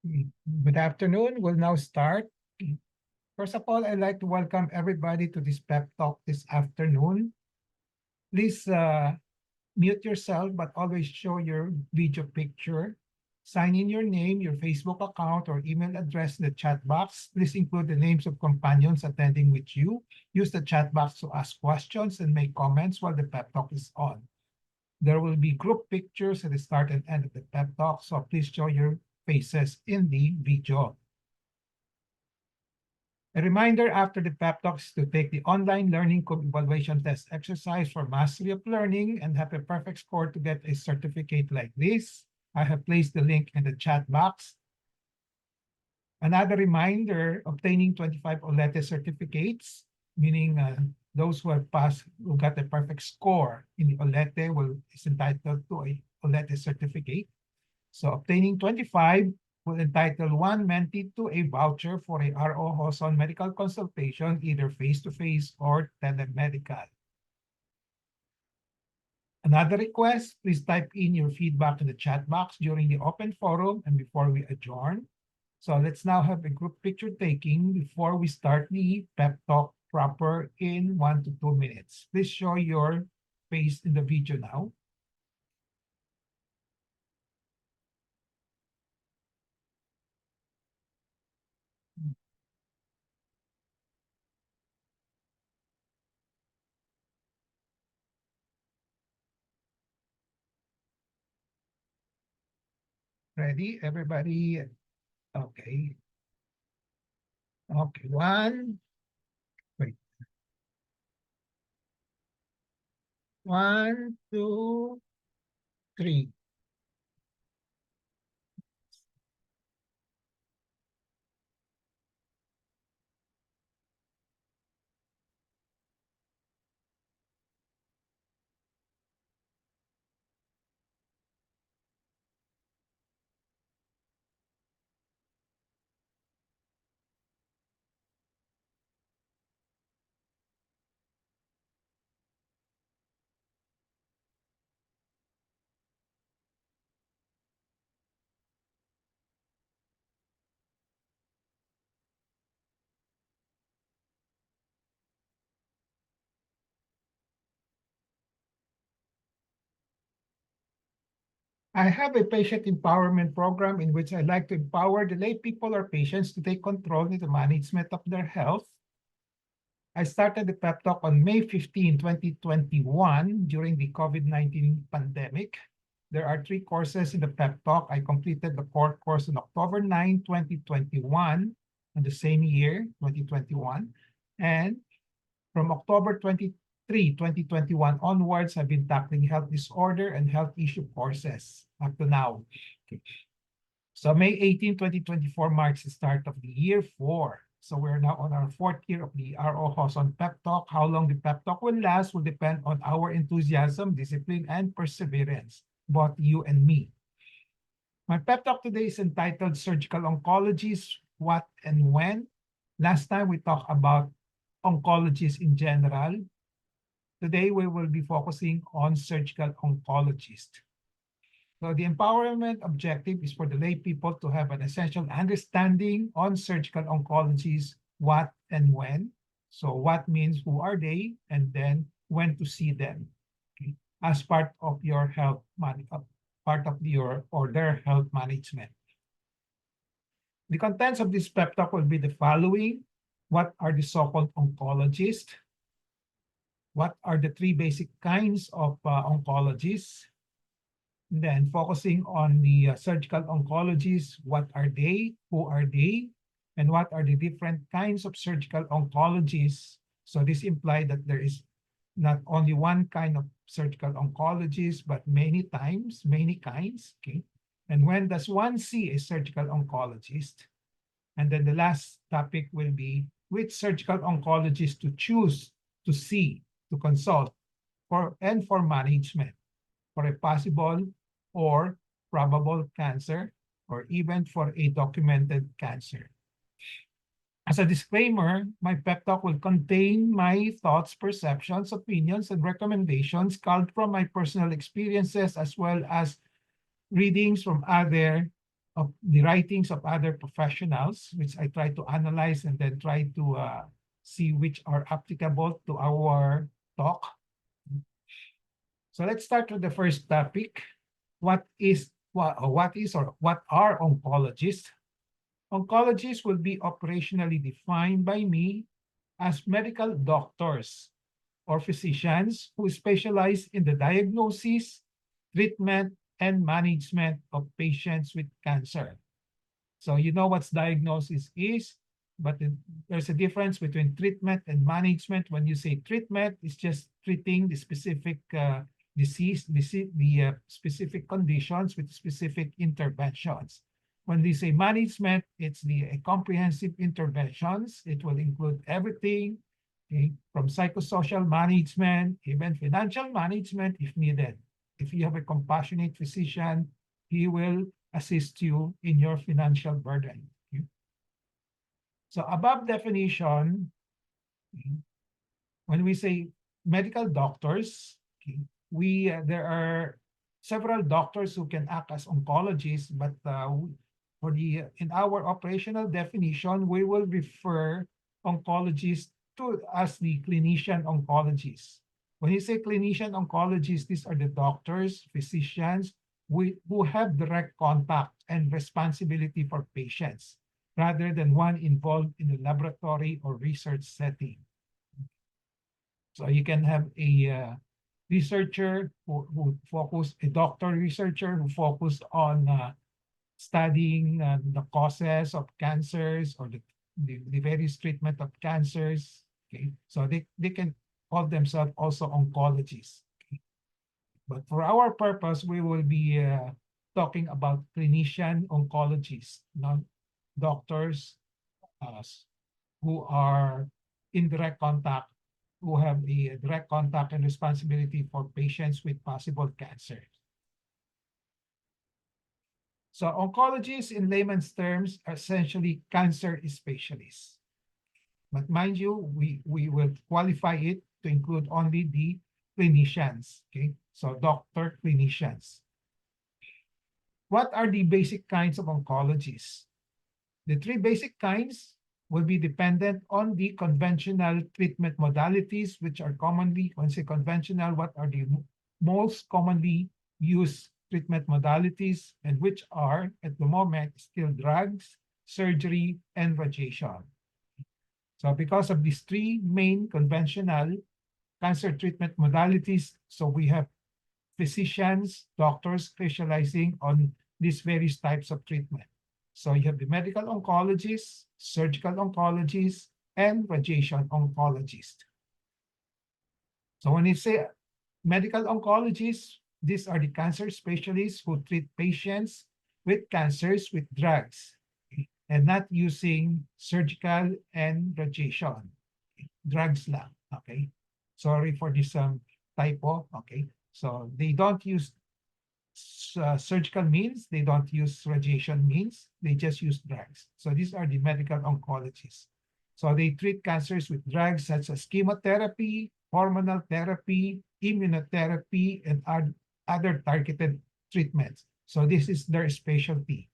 Good afternoon. We'll now start. First of all, I'd like to welcome everybody to this pep talk this afternoon. Please mute yourself, but always show your video picture. Sign in your name, your Facebook account, or email address in the chat box. Please include the names of companions attending with you. Use the chat box to ask questions and make comments while the pep talk is on. There will be group pictures at the start and end of the pep talk, so please show your faces in the video. A reminder after the pep talks to take the online learning curve evaluation test exercise for mastery of learning and have a perfect score to get a certificate like this. I have placed the link in the chat box. Another reminder, obtaining 25 OLETE certificates, meaning those who have passed, who got a perfect score in the OLETE is entitled to a OLETE certificate. So obtaining 25 will entitle one mentee to a voucher for a RO Hoson medical consultation, either face-to-face or telemedical. Another request, please type in your feedback in the chat box during the open forum and before we adjourn. So let's now have a group picture taking before we start the pep talk proper in 1 to 2 minutes. Please show your face in the video now. Ready, everybody? Okay. Okay, wait, 1, 2, 3. I have a patient empowerment program in which I like to empower the lay people or patients to take control in the management of their health. I started the pep talk on May 15, 2021 during the COVID-19 pandemic. There are 3 courses in the pep talk. I completed the core course on October 9, 2021, in the same year, 2021. And from October 23, 2021 onwards, I've been tackling health disorder and health issue courses up to now. Okay. So May 18, 2024 marks the start of the year 4. So we're now on our 4th year of the RO Hoson Pep Talk. How long the Pep Talk will last will depend on our enthusiasm, discipline, and perseverance, both you and me. My Pep Talk today is entitled Surgical Oncologies, What and When. Last time we talked about oncologists in general. Today we will be focusing on surgical oncologists. So the empowerment objective is for the lay people to have an essential understanding on surgical oncologies, what and when. So what means who are they, and then when to see them, okay, as part of your health part of your or their health management. The contents of this pep talk will be the following. What are the so-called oncologists? What are the 3 basic kinds of oncologists? Then focusing on the surgical oncologists, what are they, who are they, and what are the different kinds of surgical oncologists. So this implies that there is not only one kind of surgical oncologist, but many times, many kinds. Okay. And when does one see a surgical oncologist? And then the last topic will be which surgical oncologist to choose to see, to consult for and for management for a possible or probable cancer, or even for a documented cancer. As a disclaimer, my pep talk will contain my thoughts, perceptions, opinions, and recommendations culled from my personal experiences as well as readings from other of the writings of other professionals, which I try to analyze and then try to see which are applicable to our talk. So let's start with the first topic. What are oncologists? Oncologists will be operationally defined by me as medical doctors or physicians who specialize in the diagnosis, treatment, and management of patients with cancer. So you know what diagnosis is, but there's a difference between treatment and management. When you say treatment, it's just treating the specific the specific conditions with specific interventions. When they say management, it's the comprehensive interventions. It will include everything, okay, from psychosocial management, even financial management if needed. If you have a compassionate physician, he will assist you in your financial burden. Okay? So above definition, okay, when we say medical doctors, okay, there are several doctors who can act as oncologists, but in our operational definition, we will refer oncologists as the clinician oncologists. When you say clinician oncologists, these are the doctors, physicians who have direct contact and responsibility for patients, rather than one involved in the laboratory or research setting. So you can have a researcher who focus, a doctor researcher who focus on studying the causes of cancers or the various treatment of cancers. Okay, so they can call themselves also oncologists. Okay? But for our purpose, we will be talking about clinician oncologists, not doctors who are in direct contact, who have the direct contact and responsibility for patients with possible cancer. So oncologists in layman's terms are essentially cancer specialists. But mind you, we will qualify it to include only the clinicians, okay? So doctor clinicians. What are the basic kinds of oncologists? The three basic kinds will be dependent on the conventional treatment modalities, which are commonly, when I say conventional, what are the most commonly used treatment modalities, and which are, at the moment, still drugs, surgery, and radiation. So because of these three main conventional cancer treatment modalities, so we have physicians, doctors specializing on these various types of treatment. So you have the medical oncologist, surgical oncologist, and radiation oncologist. So when you say medical oncologists, these are the cancer specialists who treat patients with cancers with drugs, okay, and not using surgical and radiation. Okay, drugs lang, okay? Sorry for this typo, okay? So they don't use surgical means, they don't use radiation means, they just use drugs. So these are the medical oncologists. So they treat cancers with drugs such as chemotherapy, hormonal therapy, immunotherapy, and other targeted treatments. So this is their specialty.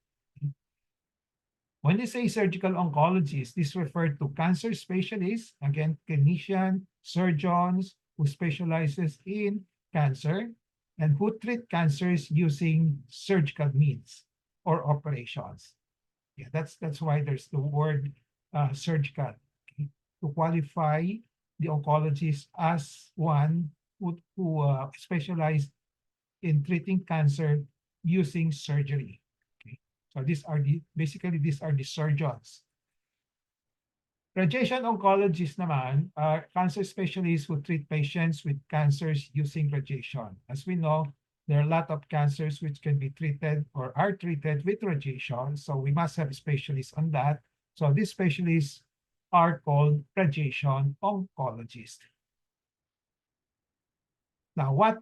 When they say surgical oncologists, this refers to cancer specialists, again, clinician, surgeons who specializes in cancer and who treat cancers using surgical means or operations. Yeah, that's why there's the word surgical, okay, to qualify the oncologist as one who specialize in treating cancer using surgery. Okay, so these are the surgeons. Radiation oncologists naman are cancer specialists who treat patients with cancers using radiation. As we know, there are a lot of cancers which can be treated or are treated with radiation, so we must have specialists on that. So these specialists are called radiation oncologists. Now, what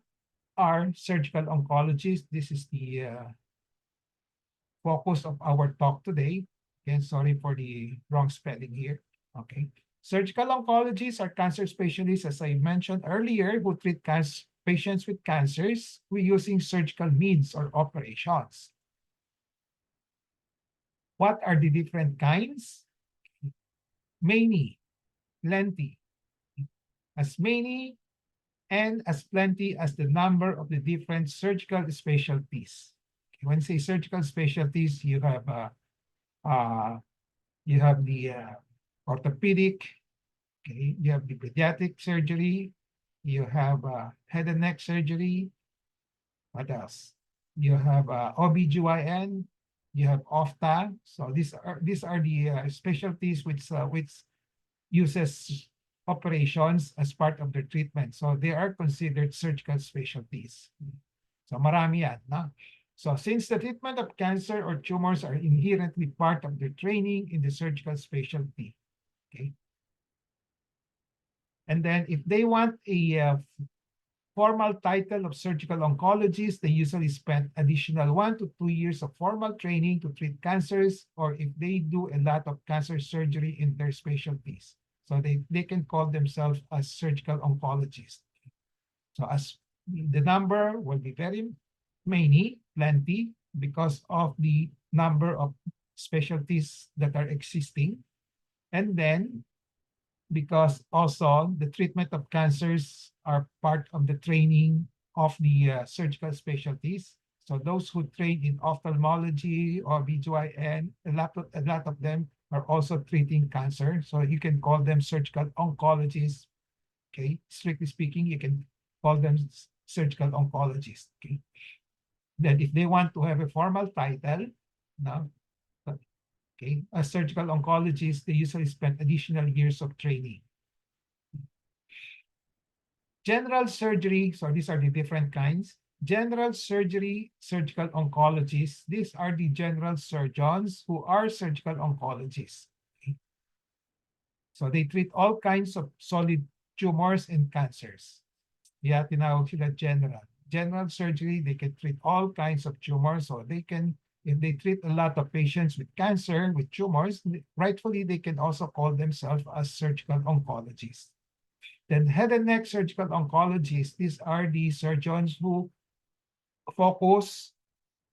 are surgical oncologists? This is the focus of our talk today. Again, sorry for the wrong spelling here. Okay. Surgical oncologists are cancer specialists, as I mentioned earlier, who treat patients with cancers who using surgical means or operations. What are the different kinds? Many, plenty, as many and as plenty as the number of the different surgical specialties. When you say surgical specialties, uh, you have the orthopedic, okay, you have the pediatric surgery, you have head and neck surgery. What else? You have OBGYN, you have OFTA. So these are the specialties which uses operations as part of their treatment. So they are considered surgical specialties. So marami yan, no? So since the treatment of cancer or tumors are inherently part of the training in the surgical specialty, okay? And then if they want a formal title of surgical oncologist, they usually spend additional 1 to 2 years of formal training to treat cancers, or if they do a lot of cancer surgery in their specialties. So they can call themselves as surgical oncologists. So as the number will be very many, plenty, because of the number of specialties that are existing. And then because also the treatment of cancers are part of the training of the surgical specialties. So those who train in ophthalmology or BGYN, a lot of them are also treating cancer. So you can call them surgical oncologists. Okay, strictly speaking, you can call them surgical oncologists. Okay, then if they want to have a formal title, no, okay, as surgical oncologists, they usually spend additional years of training. General surgery, so these are the different kinds. General surgery, surgical oncologists, these are the general surgeons who are surgical oncologists. Okay? So they treat all kinds of solid tumors and cancers. Yeah, tinawag sila general. General surgery, they can treat all kinds of tumors, so they can, if they treat a lot of patients with cancer, with tumors, rightfully, they can also call themselves as surgical oncologists. Then head and neck surgical oncologists, these are the surgeons who focus,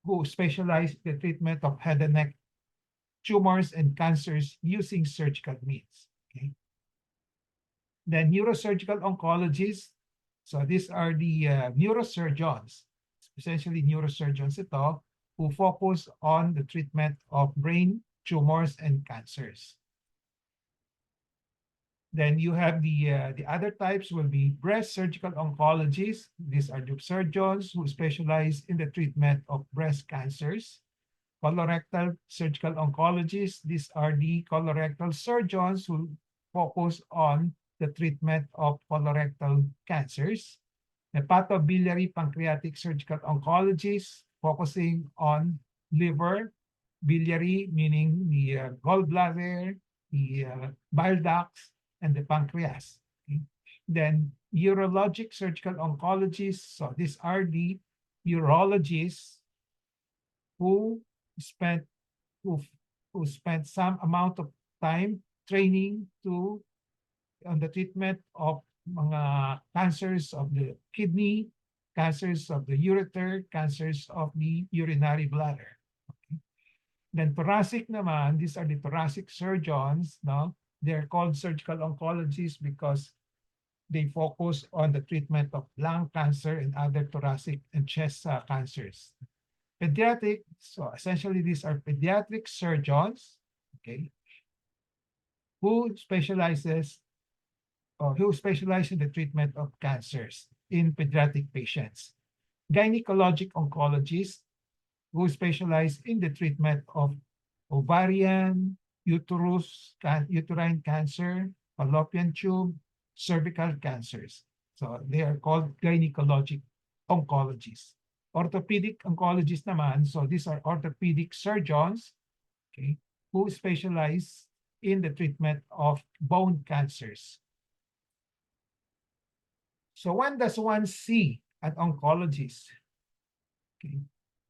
who specialize in the treatment of head and neck tumors and cancers using surgical means. Okay. Then neurosurgical oncologists, so these are the neurosurgeons, essentially neurosurgeons ito, who focus on the treatment of brain tumors and cancers. Then you have the other types will be breast surgical oncologists. These are the surgeons who specialize in the treatment of breast cancers. Colorectal surgical oncologists. These are the colorectal surgeons who focus on the treatment of colorectal cancers. Hepatobiliary pancreatic surgical oncologists focusing on liver, biliary meaning the gallbladder, the bile ducts, and the pancreas. Okay. Then urologic surgical oncologists. So these are the urologists who spent who, who spent some amount of time training to on the treatment of mga cancers of the kidney, cancers of the ureter, cancers of the urinary bladder. Okay. Then thoracic naman, these are the thoracic surgeons, no? They're called surgical oncologists because they focus on the treatment of lung cancer and other thoracic and chest cancers. Pediatric, so essentially these are pediatric surgeons, okay, who specializes or who specialize in the treatment of cancers in pediatric patients. Gynecologic oncologists who specialize in the treatment of ovarian, uterine cancer, fallopian tube, cervical cancers. So they are called gynecologic oncologists. Orthopedic oncologists naman, so these are orthopedic surgeons, okay, who specialize in the treatment of bone cancers. So when does one see an oncologist? Okay.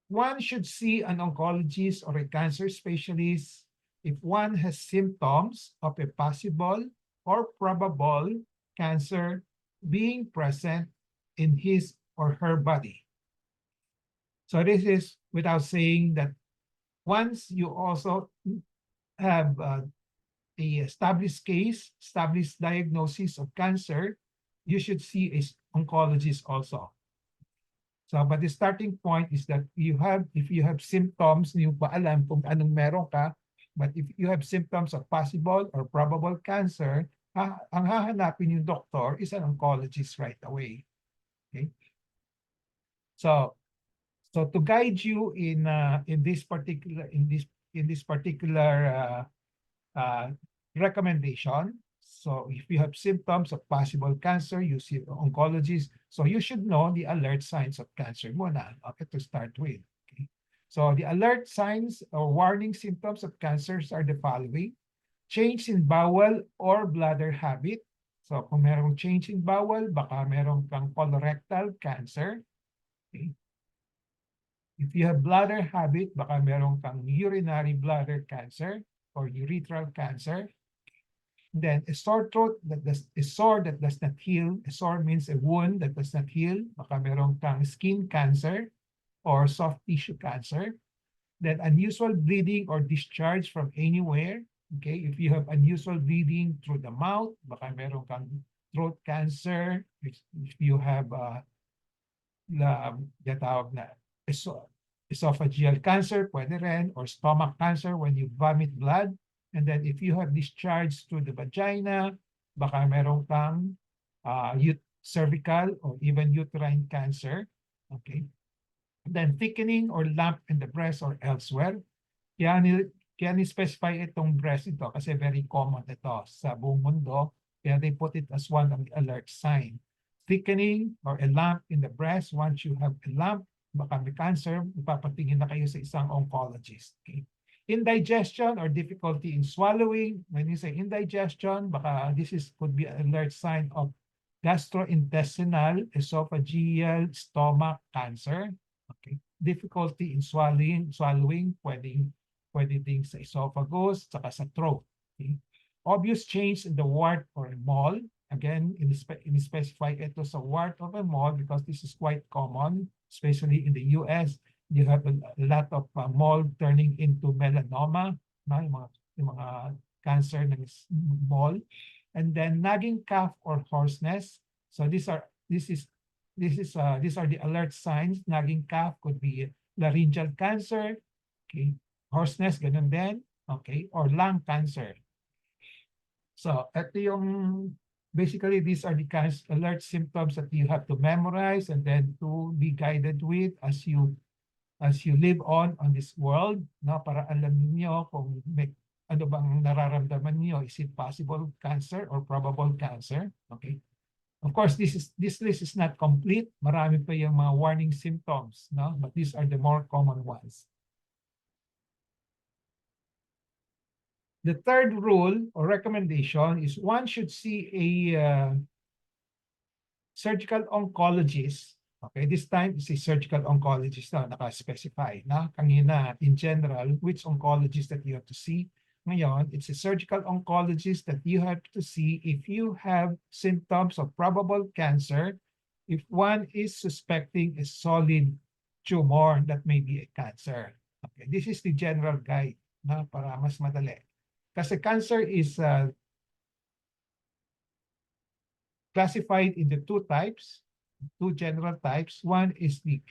One should see an oncologist or a cancer specialist if one has symptoms of a possible or probable cancer being present in his or her body. So this is without saying that Once you also have a established case, established diagnosis of cancer, you should see a oncologist also. So, but the starting point is that if you have symptoms, hindi mo pa alam kung anong meron ka, but if you have symptoms of possible or probable cancer, ang hahanapin yung doctor is an oncologist right away. Okay? So, to guide you in this particular recommendation. So if you have symptoms of possible cancer, you see an oncologist. So you should know the alert signs of cancer muna, okay, to start with. Okay? So the alert signs or warning symptoms of cancers are the following. Change in bowel or bladder habit. So kung merong change in bowel, baka merong kang colorectal cancer. Okay? If you have bladder habit, baka merong kang urinary bladder cancer or urethral cancer. Then a sore throat a sore that does not heal. A sore means a wound that does not heal. Baka merong kang skin cancer or soft tissue cancer. Then unusual bleeding or discharge from anywhere. Okay, if you have unusual bleeding through the mouth, baka merong kang throat cancer. If you have tawag na esophageal cancer, pwede rin, or stomach cancer when you vomit blood. And then if you have discharge through the vagina, baka meron kang cervical or even uterine cancer. Okay. Then thickening or lump in the breast or elsewhere. Kaya ni-specify itong breast ito kasi very common ito sa buong mundo. Kaya they put it as one of the alert sign. Thickening or a lump in the breast. Once you have a lump, baka may cancer, ipapatingin na kayo sa isang oncologist. Okay? Indigestion or difficulty in swallowing. When you say indigestion, baka could be an alert sign of gastrointestinal, esophageal, stomach cancer. Okay. Difficulty in swallowing, pwede din sa esophagus, saka sa throat. Okay. Obvious change in the wart or mole. Again, in-specify ito sa wart of a mole because this is quite common, especially in the US. You have a lot of mole turning into melanoma, yung mga cancer ng mole. And then nagging cough or hoarseness. So these are the alert signs. Nagging cough could be laryngeal cancer, okay, hoarseness, ganun din, okay, or lung cancer. So ito yung basically these are the kinds of alert symptoms that you have to memorize and then to be guided with as you live on this world, no, para alam niyo kung may ano bang nararamdaman niyo. Is it possible cancer or probable cancer? Okay. Of course, this list is not complete. Marami pa yung mga warning symptoms, no? But these are the more common ones. The third rule or recommendation is one should see a surgical oncologist. Okay, this time it's a surgical oncologist na naka-specify na kanina in general which oncologist that you have to see. Ngayon, it's a surgical oncologist that you have to see if you have symptoms of probable cancer, if one is suspecting a solid tumor that may be a cancer. Okay, this is the general guide na para mas madali. Kasi cancer is classified into two general types. One is the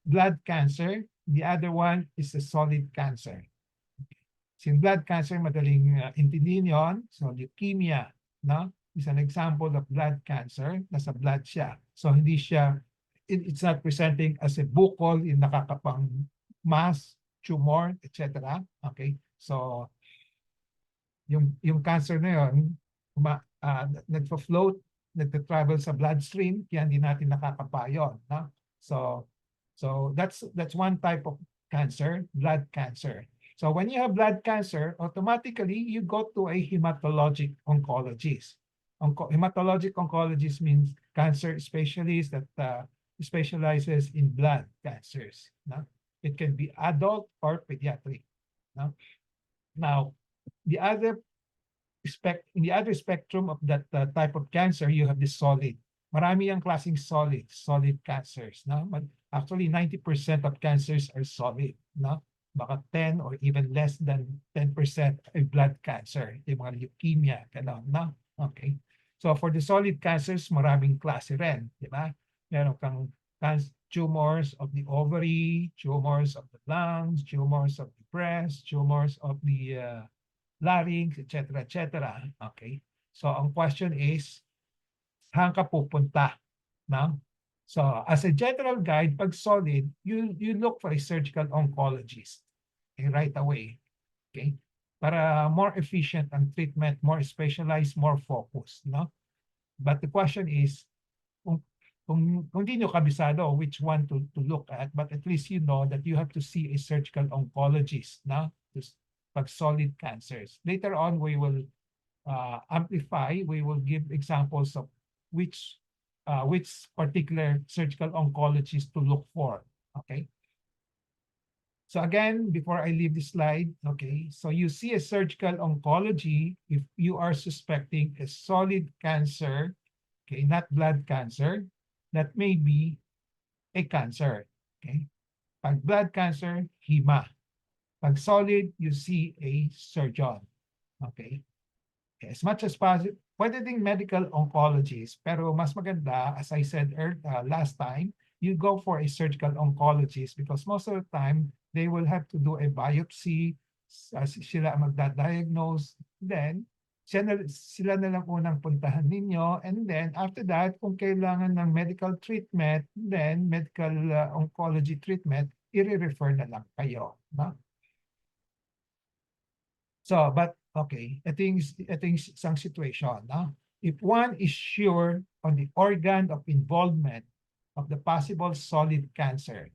blood cancer. The other one is the solid cancer. Since blood cancer, madaling intindihin yon. So leukemia, no, is an example of blood cancer. Nasa blood siya. So hindi siya, it's not presenting as a buccal in nakakapang mass, tumor, etc. Okay, so yung cancer na yun, nagpa-float, nagta-travel sa bloodstream, kaya hindi natin nakakapayon. No? So that's one type of cancer, blood cancer. So when you have blood cancer, automatically you go to a hematologic oncologist. Hematologic oncologist means cancer specialist that specializes in blood cancers. No? It can be adult or pediatric. No? Now, in the other spectrum of that type of cancer, you have the solid. Marami ang klaseng solid cancers. No? But actually, 90% of cancers are solid. No? baka 10 or even less than 10% ay blood cancer, yung mga leukemia, gano'n, no? Okay. So for the solid cancers, maraming klase rin, di ba? Meron kang tumors of the ovary, tumors of the lungs, tumors of the breast, tumors of the larynx, etc., etc. Okay. So ang question is, saan ka pupunta? No? So as a general guide, pag solid, you look for a surgical oncologist, okay, right away. Okay? Para more efficient ang treatment, more specialized, more focused. No? But the question is, kung, kung hindi nyo kabisado which one to look at, but at least you know that you have to see a surgical oncologist. No? Pag solid cancers. Later on, we will amplify, we will give examples of which particular surgical oncologist to look for. Okay. So again, before I leave this slide, okay, so you see a surgical oncology if you are suspecting a solid cancer, okay, not blood cancer, that may be a cancer. Okay. Pag blood cancer, hema. Pag solid, you see a surgeon. Okay. As much as possible, pwede ding medical oncologist, pero mas maganda, as I said last time, you go for a surgical oncologist because most of the time, they will have to do a biopsy, sila magda-diagnose, then sila na lang unang puntahan ninyo, and then after that, kung kailangan ng medical treatment, then medical oncology treatment, i-refer na lang kayo. No? So, but okay, ito yung isang situation. No? If one is sure on the organ of involvement of the possible solid cancer,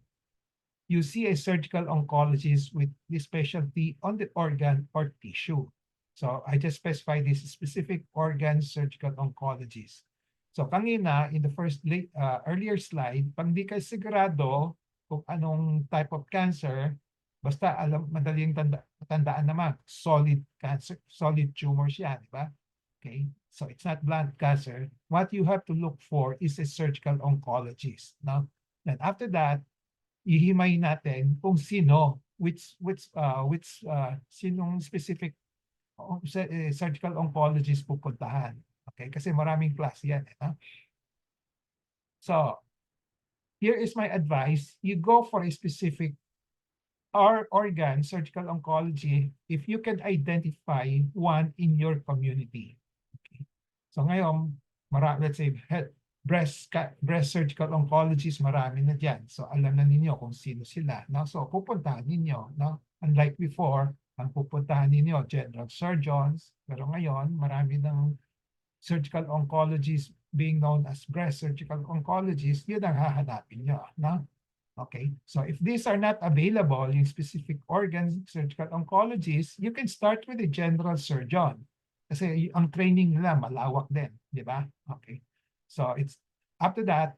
you see a surgical oncologist with the specialty on the organ or tissue. So I just specify this specific organ surgical oncologist. So kanina, in the earlier slide, pag di ka sigurado kung anong type of cancer, basta alam, madaling tandaan naman, solid cancer, solid tumors yan, di ba? Okay, so it's not blood cancer. What you have to look for is a surgical oncologist. No? Then after that, ihimay natin kung sino, sinong specific surgical oncologist pupuntahan. Okay, kasi maraming klase yan. So, here is my advice. You go for a specific organ, surgical oncology, if you can identify one in your community. Okay. So ngayon, let's say breast surgical oncologist, marami na dyan. So alam na ninyo kung sino sila. No? So pupuntahan ninyo. No? Unlike before, ang pupuntahan ninyo, general surgeons. Pero ngayon, marami ng surgical oncologists being known as breast surgical oncologist, yun ang hahanapin nyo. No? Okay, so if these are not available, yung specific organs, surgical oncologist, you can start with a general surgeon. Kasi ang training nila malawak din, di ba? Okay. So it's after that,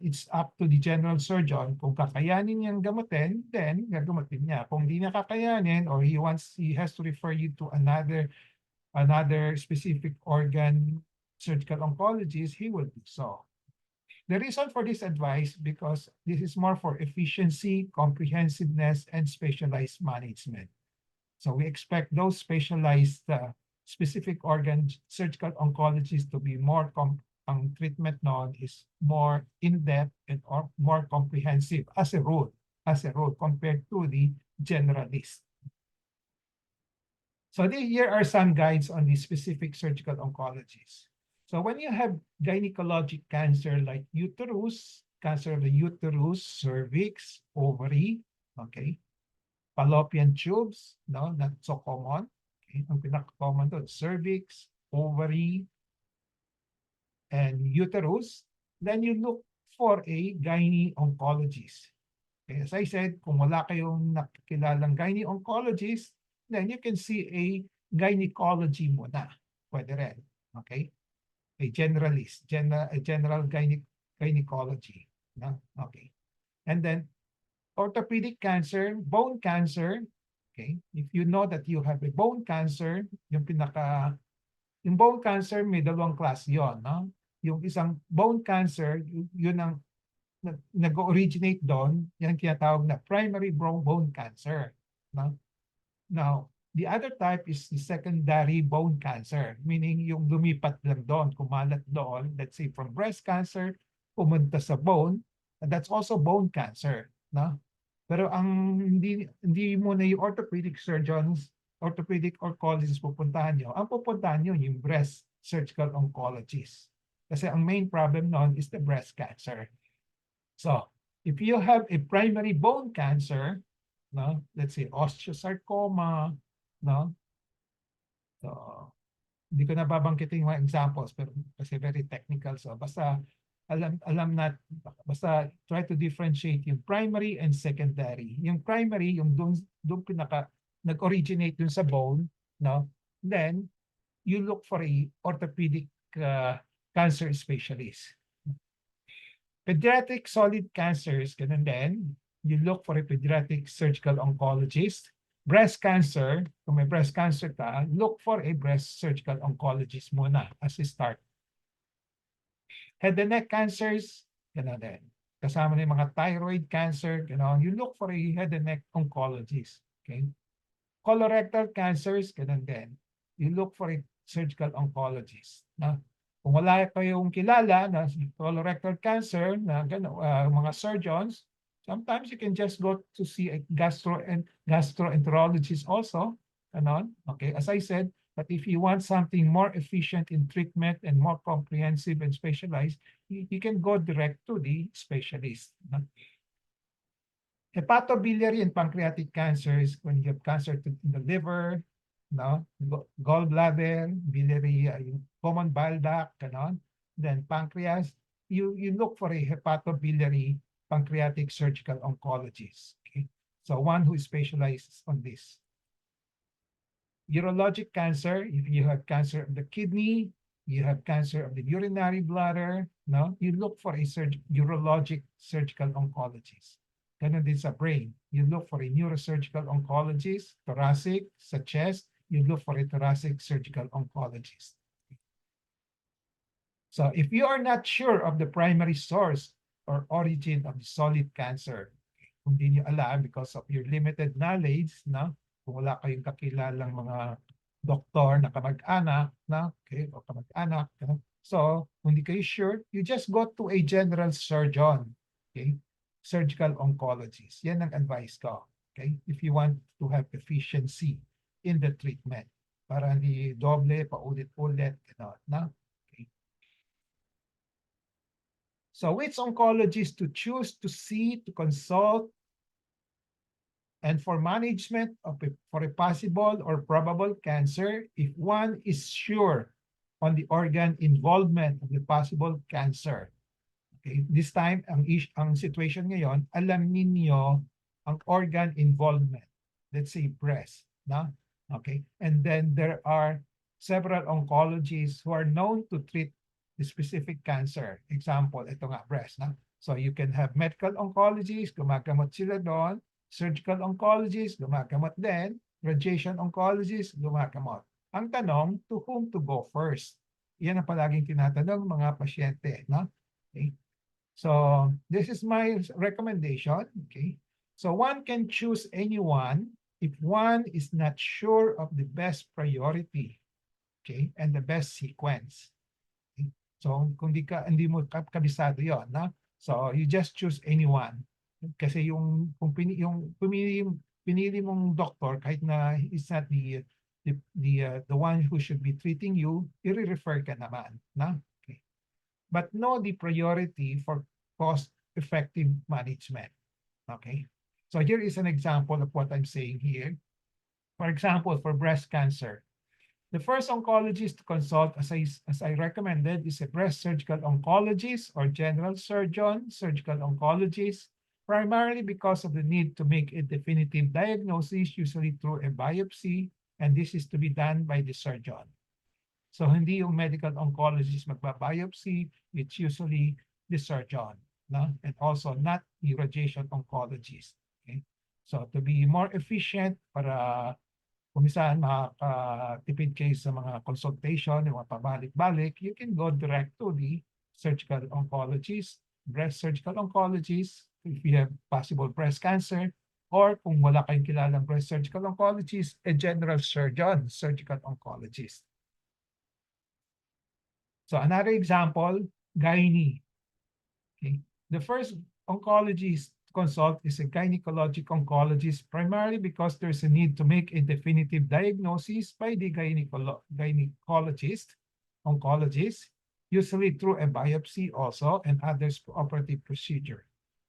it's up to the general surgeon. Kung kakayanin niyang gamutin, then gagamutin niya. Kung di niya kakayanin or he has to refer you to another specific organ surgical oncologist, he will do so. The reason for this advice, because this is more for efficiency, comprehensiveness, and specialized management. So we expect those specialized specific organ surgical oncologists to be more, ang treatment known is more in-depth and more comprehensive as a rule compared to the generalist. So here are some guides on the specific surgical oncologists. So when you have gynecologic cancer like uterus, cancer of the uterus, cervix, ovary, okay, fallopian tubes, no, not so common. Okay, ang pinaka-common doon, cervix, ovary, and uterus. Then you look for a gynae oncologist. Okay, as I said, kung wala kayong nakikilalang gynae oncologist, then you can see a gynecology muna. Pwede rin. Okay? A generalist, a general gynecology. No? Okay. And then orthopedic cancer, bone cancer. Okay. If you know that you have a bone cancer, yung bone cancer may dalawang klase yon, no? Yung isang bone cancer, yun ang nag-originate doon, yan tinatawag na primary bone cancer. No? Now, the other type is the secondary bone cancer, meaning yung lumipat lang doon, kumalat doon, let's say from breast cancer, pumunta sa bone, and that's also bone cancer. No? Pero ang hindi mo na yung orthopedic surgeons, orthopedic oncologists pupuntahan nyo, ang pupuntahan nyo yung breast surgical oncologist. Kasi ang main problem noon is the breast cancer. So, if you have a primary bone cancer, no, let's say osteosarcoma, no, so hindi ko na babanggitin yung mga examples pero kasi very technical, so basta alam na, basta try to differentiate yung primary and secondary. Yung primary, yung doon nag-originate dun sa bone, no, then you look for a orthopedic cancer specialist. Pediatric solid cancers, ganun din. You look for a pediatric surgical oncologist. Breast cancer, kung may breast cancer ka, look for a breast surgical oncologist muna as a start. Head and neck cancers, ganun din. Kasama na yung mga thyroid cancer, gano'n. You look for a head and neck oncologist. Okay? Colorectal cancers, ganun din. You look for a surgical oncologist. Na? Kung wala kayong kilala na colorectal cancer na mga surgeons, sometimes you can just go to see a gastroenterologist also. Ganon. Okay, as I said, but if you want something more efficient in treatment and more comprehensive and specialized, you can go direct to the specialist. No? Hepatobiliary and pancreatic cancers, when you have cancer in the liver, no, gallbladder, biliary, yung common bile duct, ganon. Then pancreas, you look for a hepatobiliary pancreatic surgical oncologist. Okay, so one who specializes on this. Urologic cancer, if you have cancer of the kidney, you have cancer of the urinary bladder, no, you look for a urologic surgical oncologist. Ganon din sa brain. You look for a neurosurgical oncologist, thoracic, sa chest, you look for a thoracic surgical oncologist. So if you are not sure of the primary source or origin of the solid cancer, kung di nyo alam because of your limited knowledge, no? Kung wala kayong kakilalang mga doktor na kamag-anak, no? Okay, o kamag-anak, no? So, kung di kayo sure, you just go to a general surgeon, okay? Surgical oncologist. Yan ang advice ko, okay? If you want to have efficiency in the treatment, para hindi doble, paulit-ulit, gano'n, no? Okay. So, which oncologist to choose to see, to consult, and for management of for a possible or probable cancer, if one is sure on the organ involvement of the possible cancer. Okay, this time, ang situation ngayon, alam ninyo ang organ involvement. Let's say breast, no? Okay, and then there are several oncologists who are known to treat the specific cancer. Example, ito nga, breast, no? So you can have medical oncologists, gumagamot sila doon. Surgical oncologist, gumagamot din. Radiation oncologist, gumagamot. Ang tanong, to whom to go first? Yan ang palaging tinatanong mga pasyente, no? Okay. So this is my recommendation. Okay. So one can choose anyone if one is not sure of the best priority, okay, and the best sequence. Okay? So kung hindi mo kabisado 'yon, no? So you just choose anyone. Kasi yung pinili mong doktor kahit na it's not the one who should be treating you, i-refer ka naman, na? Okay. But know the priority for cost-effective management. Okay. So here is an example of what I'm saying here. For example, for breast cancer, the first oncologist to consult, as I recommended, is a breast surgical oncologist or general surgeon, surgical oncologist, primarily because of the need to make a definitive diagnosis, usually through a biopsy, and this is to be done by the surgeon. So hindi yung medical oncologist magbabiopsy, it's usually the surgeon, no? And also not the radiation oncologist. Okay? So to be more efficient, para kung saan makatipid kayo sa mga consultation, yung mga pabalik-balik, you can go direct to the surgical oncologist, breast surgical oncologist, if you have possible breast cancer, Or kung wala kayong kilalang surgical oncologist, a general surgeon, surgical oncologist. So another example, gynae. Okay. The first oncologist to consult is a gynecologic oncologist, primarily because there's a need to make a definitive diagnosis by the oncologist, usually through a biopsy also and others operative procedure.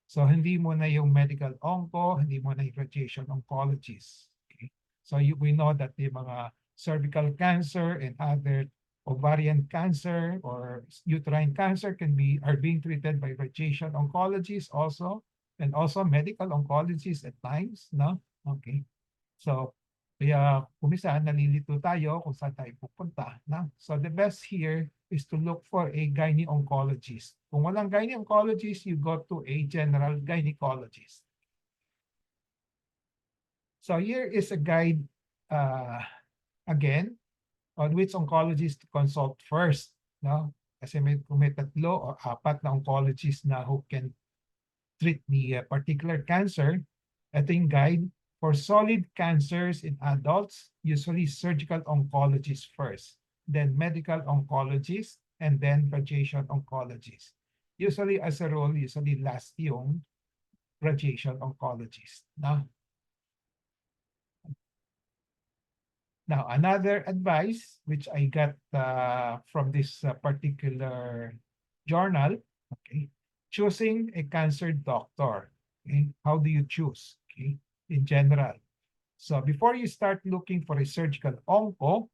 So hindi mo na yung medical onco, hindi mo na yung radiation oncologist. Okay? So we know that the mga cervical cancer and other ovarian cancer or uterine cancer are being treated by radiation oncologists also, and also medical oncologists at times, no? Okay. So, kaya kumisan nalilito tayo kung saan tayo pupunta, no? So the best here is to look for a gynae oncologist. Kung walang gynae oncologist, you go to a general gynecologist. So here is a guide again on which oncologist to consult first, no? Kasi kung may tatlo o apat na oncologist na who can treat the particular cancer, ito yung guide. For solid cancers in adults, usually surgical oncologist first, then medical oncologist, and then radiation oncologist. Usually as a rule, usually last yung radiation oncologist, no? Now, another advice which I got from this particular journal, okay, choosing a cancer doctor. Okay, how do you choose? Okay, in general. So before you start looking for a surgical onco,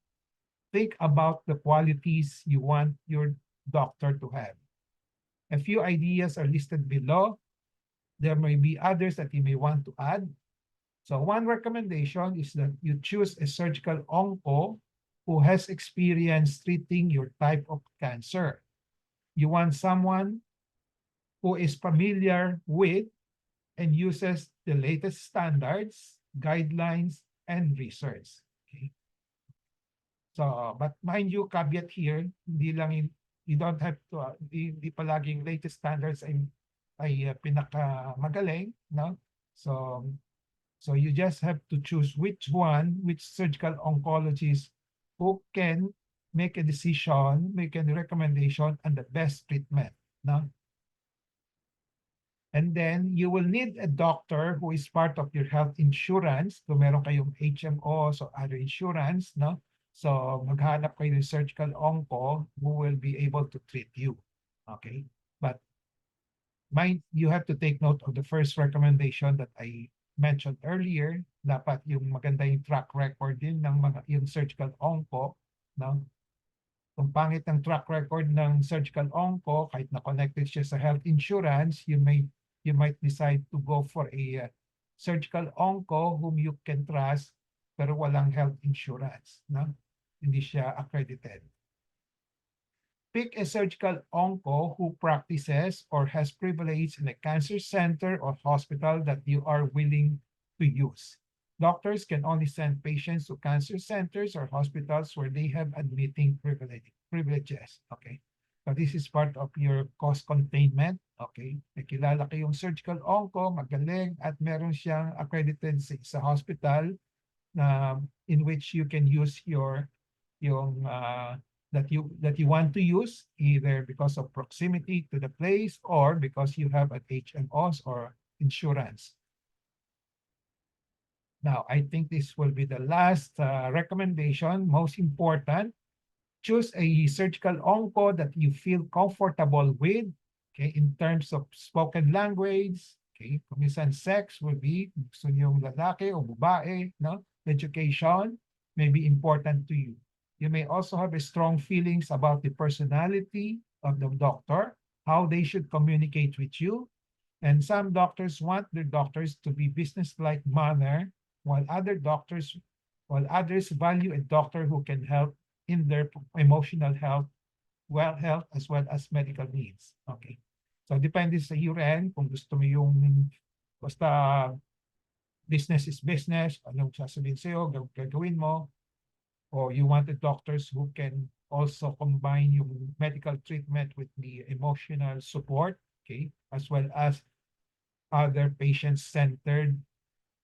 think about the qualities you want your doctor to have. A few ideas are listed below. There may be others that you may want to add. So one recommendation is that you choose a surgical onco who has experience treating your type of cancer. You want someone who is familiar with and uses the latest standards, guidelines, and research. Okay. So, but mind you, caveat here, hindi lang you don't have to, hindi palaging latest standards ay pinakamagaling, no? So you just have to choose which surgical oncologist who can make a decision, make a recommendation on the best treatment. No? And then you will need a doctor who is part of your health insurance. Kung meron kayong HMOs or other insurance, no? So maghanap kayo ng surgical onco who will be able to treat you. Okay? But you have to take note of the first recommendation that I mentioned earlier, dapat yung maganda yung track record din ng yung surgical onco, no? Kung pangit ang track record ng surgical onco, kahit na connected siya sa health insurance, you might decide to go for a surgical onco whom you can trust pero walang health insurance, no? Hindi siya accredited. Pick a surgical onco who practices or has privilege in a cancer center or hospital that you are willing to use. Doctors can only send patients to cancer centers or hospitals where they have admitting privileges. Okay. So this is part of your cost containment. Okay. Nakilala kayong surgical onco, magaling, at meron siyang accredited sa hospital in which you can use yung that you want to use, either because of proximity to the place or because you have an HMOs or insurance. Now, I think this will be the last recommendation, most important. Choose a surgical onco that you feel comfortable with, okay, in terms of spoken language, okay, kung minsan sex will be, gusto niyong lalaki o babae, no? Education may be important to you. You may also have a strong feelings about the personality of the doctor, how they should communicate with you. And some doctors want their doctors to be business-like manner, while others value a doctor who can help in their emotional health, health as well as medical needs. Okay. So depende sa iyo rin kung gusto mo yung basta business is business, anong sasabihin sa'yo, gagawin mo, or you want the doctors who can also combine yung medical treatment with the emotional support, okay, as well as other patient-centered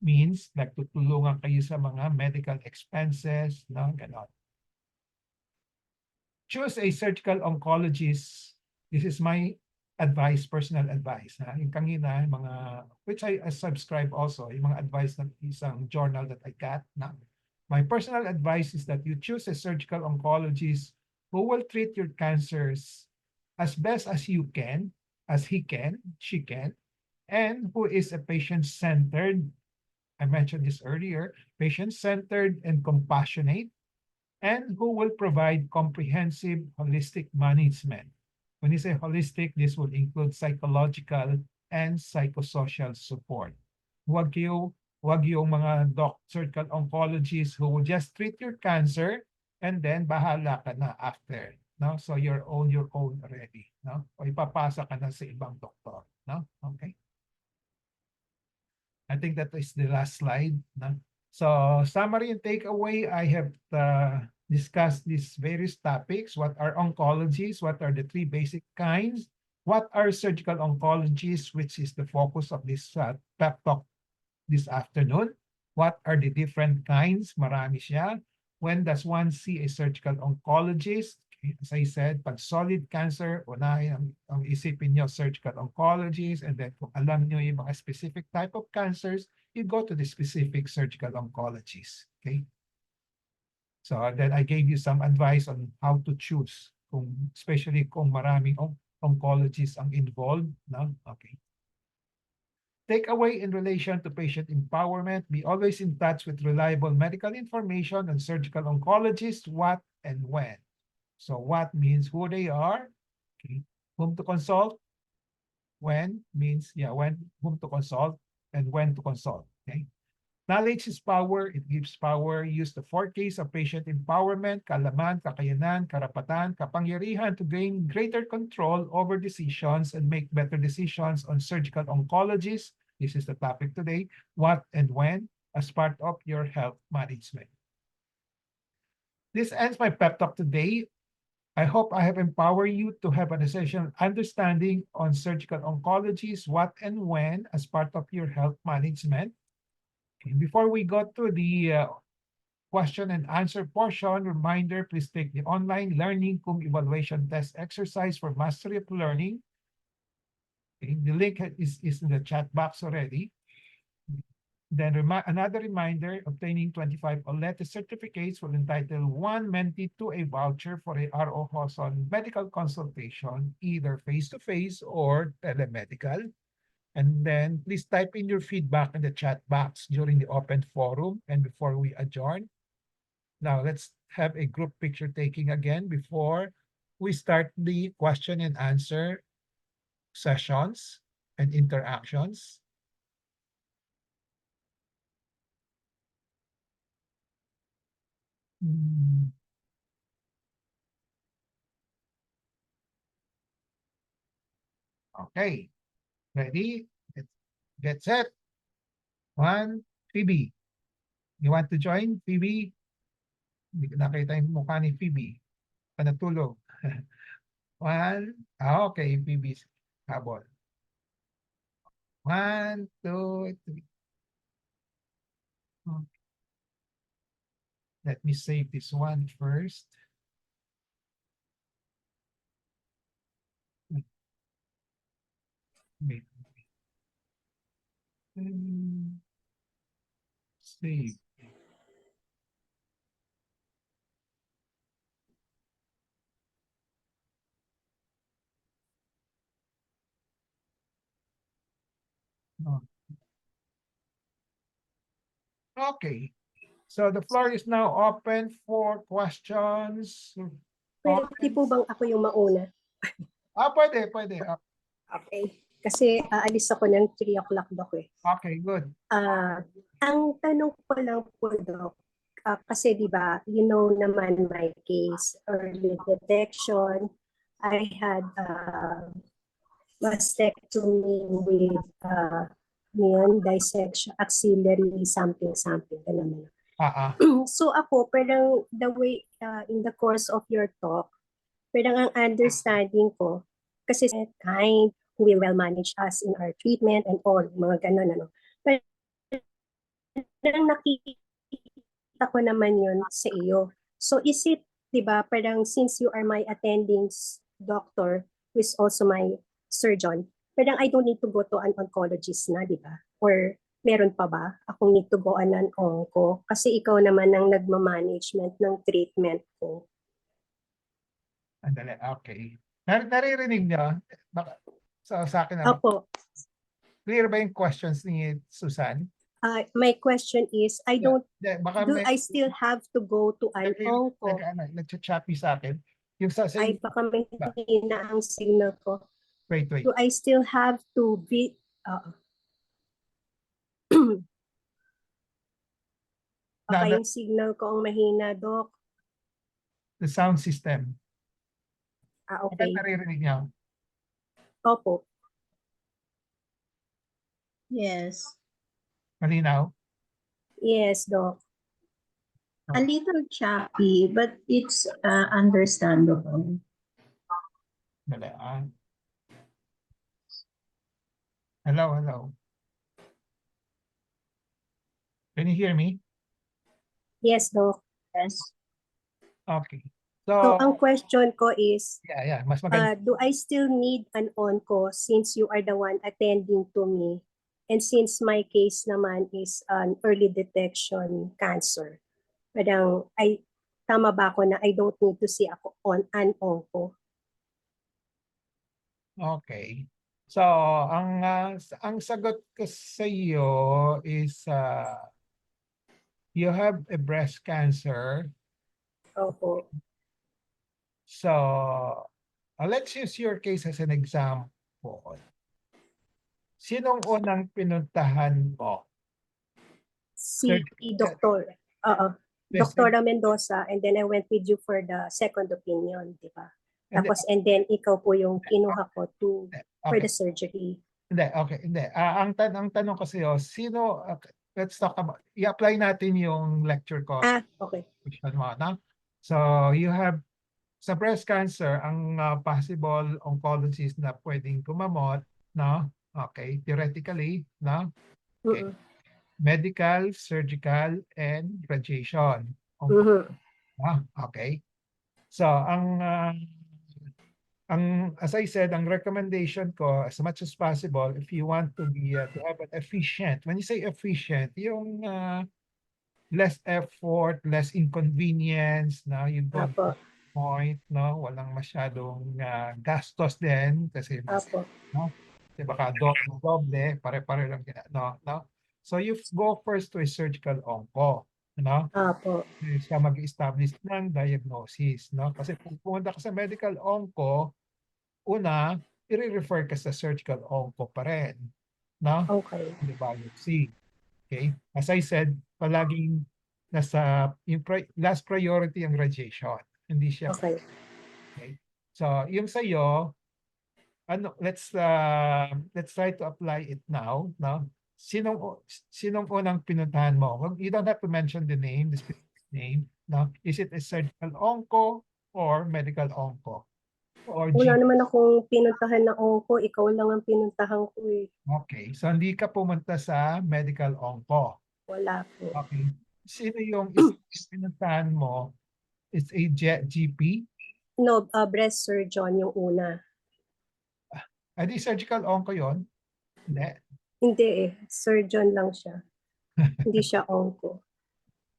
means like tutulungan kayo sa mga medical expenses, no? Ganon. Choose a surgical oncologist. This is my advice, personal advice. Yung kanina, mga, which I subscribe also, yung mga advice ng isang journal that I got. My personal advice is that you choose a surgical oncologist who will treat your cancers as best as you can, as he can, she can, and who is a patient-centered, I mentioned this earlier, patient-centered and compassionate, and who will provide comprehensive holistic management. When you say holistic, this will include psychological and psychosocial support. Huwag yung mga surgical oncologists who will just treat your cancer and then bahala ka na after. No? So you're on your own already. No? O ipapasa ka na sa ibang doktor. No? Okay. I think that is the last slide. No? So summary and takeaway, I have discussed these various topics. What are oncologies? What are the three basic kinds? What are surgical oncologies, which is the focus of this pep talk this afternoon? What are the different kinds? Marami siya. When does one see a surgical oncologist? As I said, pag solid cancer, unahin ang isipin nyo surgical oncologist, and then kung alam nyo yung mga specific type of cancers, you go to the specific surgical oncologist. Okay? So then I gave you some advice on how to choose, especially kung maraming oncologists ang involved. No? Okay. Takeaway in relation to patient empowerment, be always in touch with reliable medical information on surgical oncologists, what and when. So what means who they are, okay, whom to consult, when means, whom to consult, and when to consult, okay? Knowledge is power, it gives power. Use the 4 Ks of patient empowerment, kaalaman, kakayanan, karapatan, kapangyarihan to gain greater control over decisions and make better decisions on surgical oncologists. This is the topic today, what and when, as part of your health management. This ends my pep talk today. I hope I have empowered you to have an essential understanding on surgical oncologies, what and when, as part of your health management. Before we go to the question and answer portion, reminder, please take the online learning Kung evaluation test exercise for mastery of learning. Okay, the link is in the chat box already. Then another reminder, obtaining 25 OLETE certificates will entitle one mentee to a voucher for a RO Hoson medical consultation, either face-to-face or telemedical. And then please type in your feedback in the chat box during the open forum and before we adjourn. Now let's have a group picture taking again before we start the question and answer sessions and interactions. Okay, ready? Get set. 1, Phoebe. You want to join, Phoebe? Hindi ko nakita yung mukha ni Phoebe. Panatulog. 1, okay, Phoebe's habol. 1, 2, 3. Okay. Let me save this one first. Wait. Save. Oh. Okay. So the floor is now open for questions. Pwede po bang ako yung mauna? Pwede. Okay. Kasi aalis ako ng 3 o'clock, Dok eh. Okay, good. Ang tanong ko lang po, Dok, kasi di ba, you know naman my case, early detection, I had mastectomy with dissection, axillary something, alam mo. So ako, parang the way, in the course of your talk, parang ang understanding ko, kasi kind, who will well manage us in our treatment and all, mga ganun, ano. But parang nakita ko naman yun sa iyo. So is it, di ba, parang since you are my attending doctor, who is also my surgeon, parang I don't need to go to an oncologist na, di ba? Or meron pa ba akong need to go an onco? Kasi ikaw naman ang nagmamanagement ng treatment ko. Andali, okay. Naririnig niyo? Sa akin, Opo. clear ba yung questions ni Susan? My question is, do I still have to go to an onco? Nag-choppy sa akin. Yung Ay, baka may hina ang signal ko. Wait. Do I still have to be... baka yung signal ko ang mahina, Doc. The sound system. Okay. Naririnig niyo? Opo. Yes. Malinaw? Yes, Doc. A little choppy, but it's understandable. Dali, Hello. Can you hear me? Yes, Doc. Yes. Okay. So, ang question ko is, yeah, mas maganda. do I still need an onco since you are the one attending to me? And since my case naman is an early detection cancer, parang tama ba ako na I don't need to see ako on an onco? Okay. So, ang sagot ko sa iyo is you have a breast cancer. Opo. So, let's use your case as an example. Sinong unang pinuntahan mo? Si Dr. Dr. Mendoza, and then I went with you for the second opinion, di ba? Tapos, and then ikaw po yung kinuha ko for the surgery. Hindi. Ang tanong kasi sino, let's talk about, i-apply natin yung lecture ko. Okay. So, you have, sa breast cancer, ang possible oncologist na pwedeng kumamot, no? Okay, theoretically, no? Okay. Medical, surgical, and radiation. Okay. So, as I said, ang recommendation ko, as much as possible, if you want to be to have an efficient, when you say efficient, yung less effort, less inconvenience, no? You don't point, no? Walang masyadong gastos din kasi no? Baka doble, pare-pare lang no? So you go first to a surgical onco, no? Siya mag-establish ng diagnosis, no? Kasi kung pumunta ka sa medical onco, una, i-refer ka sa surgical onco pa rin, no? Okay. The biopsy. Okay? As I said, palaging nasa yung last priority ang radiation. Hindi siya. Okay. So, yung sa iyo, let's try to apply it now, no? Sinong unang pinuntahan mo? You don't have to mention the name, the specific name, no? Is it a surgical onco or medical onco? Or wala naman akong pinuntahan na onco, ikaw lang ang pinuntahan ko eh. Okay, so hindi ka pumunta sa medical onco? Wala po. Okay. Sino yung pinuntahan mo? It's a GP? No, breast surgeon yung una. Di surgical onco yun? Hindi. Hindi eh. Surgeon lang siya. Hindi siya onco.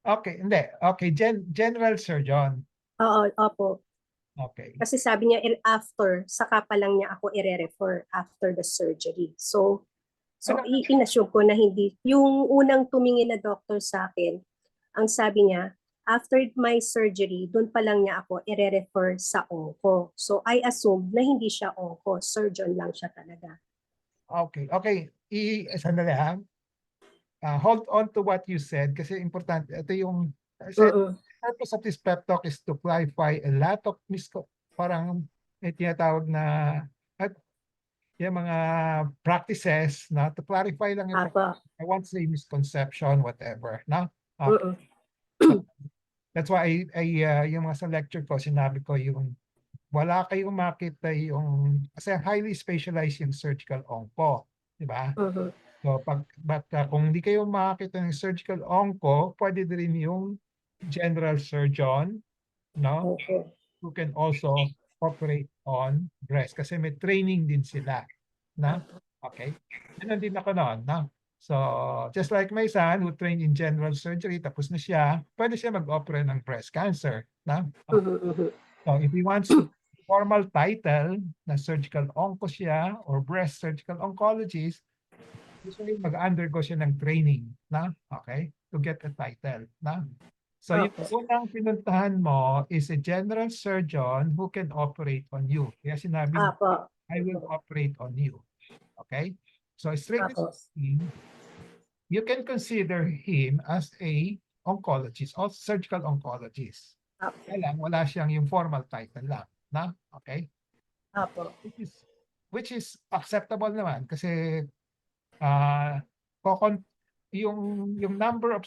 Okay, hindi. Okay, general surgeon. Oo, opo. Okay. Kasi sabi niya after, saka pa lang niya ako i-refer after the surgery. So inassume ko na hindi. Yung unang tumingin na doctor sa akin, ang sabi niya, after my surgery, doon pa lang niya ako i-refer sa onco. So I assume na hindi siya onco, surgeon lang siya talaga. Okay. Sandali ha. Hold on to what you said kasi importante. Ito yung purpose of this pep talk is to clarify a lot of parang may tinatawag na yung mga practices na to clarify lang yung I won't say misconception, whatever. No? That's why yung mga sa lecture ko, sinabi ko yung wala kayong makita yung kasi highly specialized yung surgical onco. Diba? So kung hindi kayo makakita ng surgical onco, pwede din yung general surgeon, no? Opo. Who can also operate on breast kasi may training din sila, no? Okay? Ganun din ako noon, no? So, just like my son who trained in general surgery, tapos na siya, pwede siya mag-operate ng breast cancer, no? So, if he wants to formal title na surgical onco siya or breast surgical oncologist, usually mag-undergo siya ng training, na? Okay? To get a title, na? So, yung Opo. unang pinuntahan mo is a general surgeon who can operate on you. Kaya sinabi niya, Opo. I will operate on you. Okay? So, strictly Opo. speaking, you can consider him as a oncologist or surgical oncologist. Opo. Kaya lang, wala siyang yung formal title lang, na? Okay? Opo. Which is acceptable naman kasi ah yung number of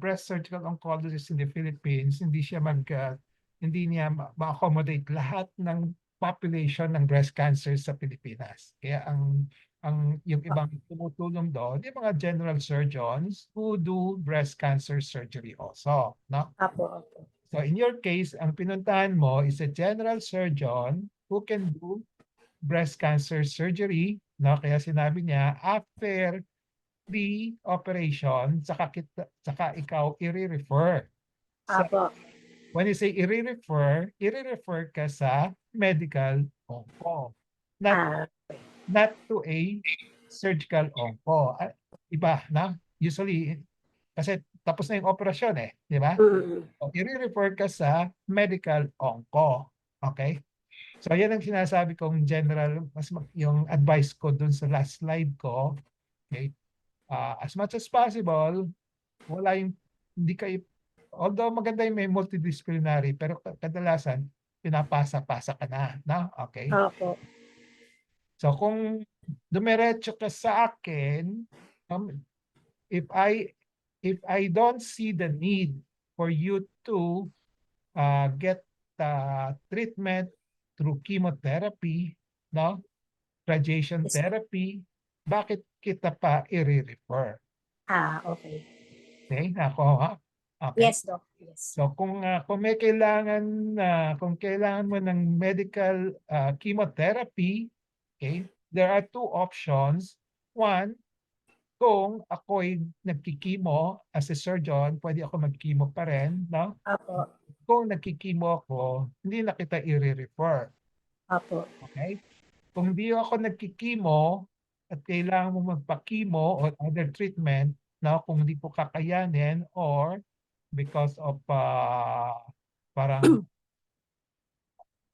breast surgical oncologists in the Philippines hindi niya ma-accommodate lahat ng population ng breast cancer sa Pilipinas. Kaya yung ibang tumutulong doon, yung mga general surgeons who do breast cancer surgery also, no? Opo. Opo. So in your case, ang pinuntahan mo is a general surgeon who can do breast cancer surgery, no? Kaya sinabi niya, after the operation, saka ikaw i-refer. So, Opo. when you say i-refer ka sa medical onco. Not to a surgical onco. Iba, na? Usually, kasi tapos na yung operasyon eh, di ba? So, i-refer ka sa medical onco. Okay? So, yan ang sinasabi kong general, yung advice ko dun sa last slide ko. Okay? As much as possible, hindi kayo, although maganda yung may multidisciplinary, pero kadalasan, pinapasa-pasa ka na, okay? Opo. So kung dumiretso ka sa akin, if I don't see the need for you to get treatment through chemotherapy, no? Radiation therapy, bakit kita pa i-refer? Okay. Okay, ako ha? Okay. Yes, Doc. Yes. So kung may kung kailangan mo ng medical chemotherapy, okay, there are two options. One, kung ako'y nagkikimo as a surgeon, pwede ako magkimo pa rin, no? Opo. Kung nagkikimo ako, hindi na kita i-refer. Opo. Okay? Kung hindi ako nagkikimo at kailangan mo magpakimo or other treatment, na kung hindi ko kakayanin or because of parang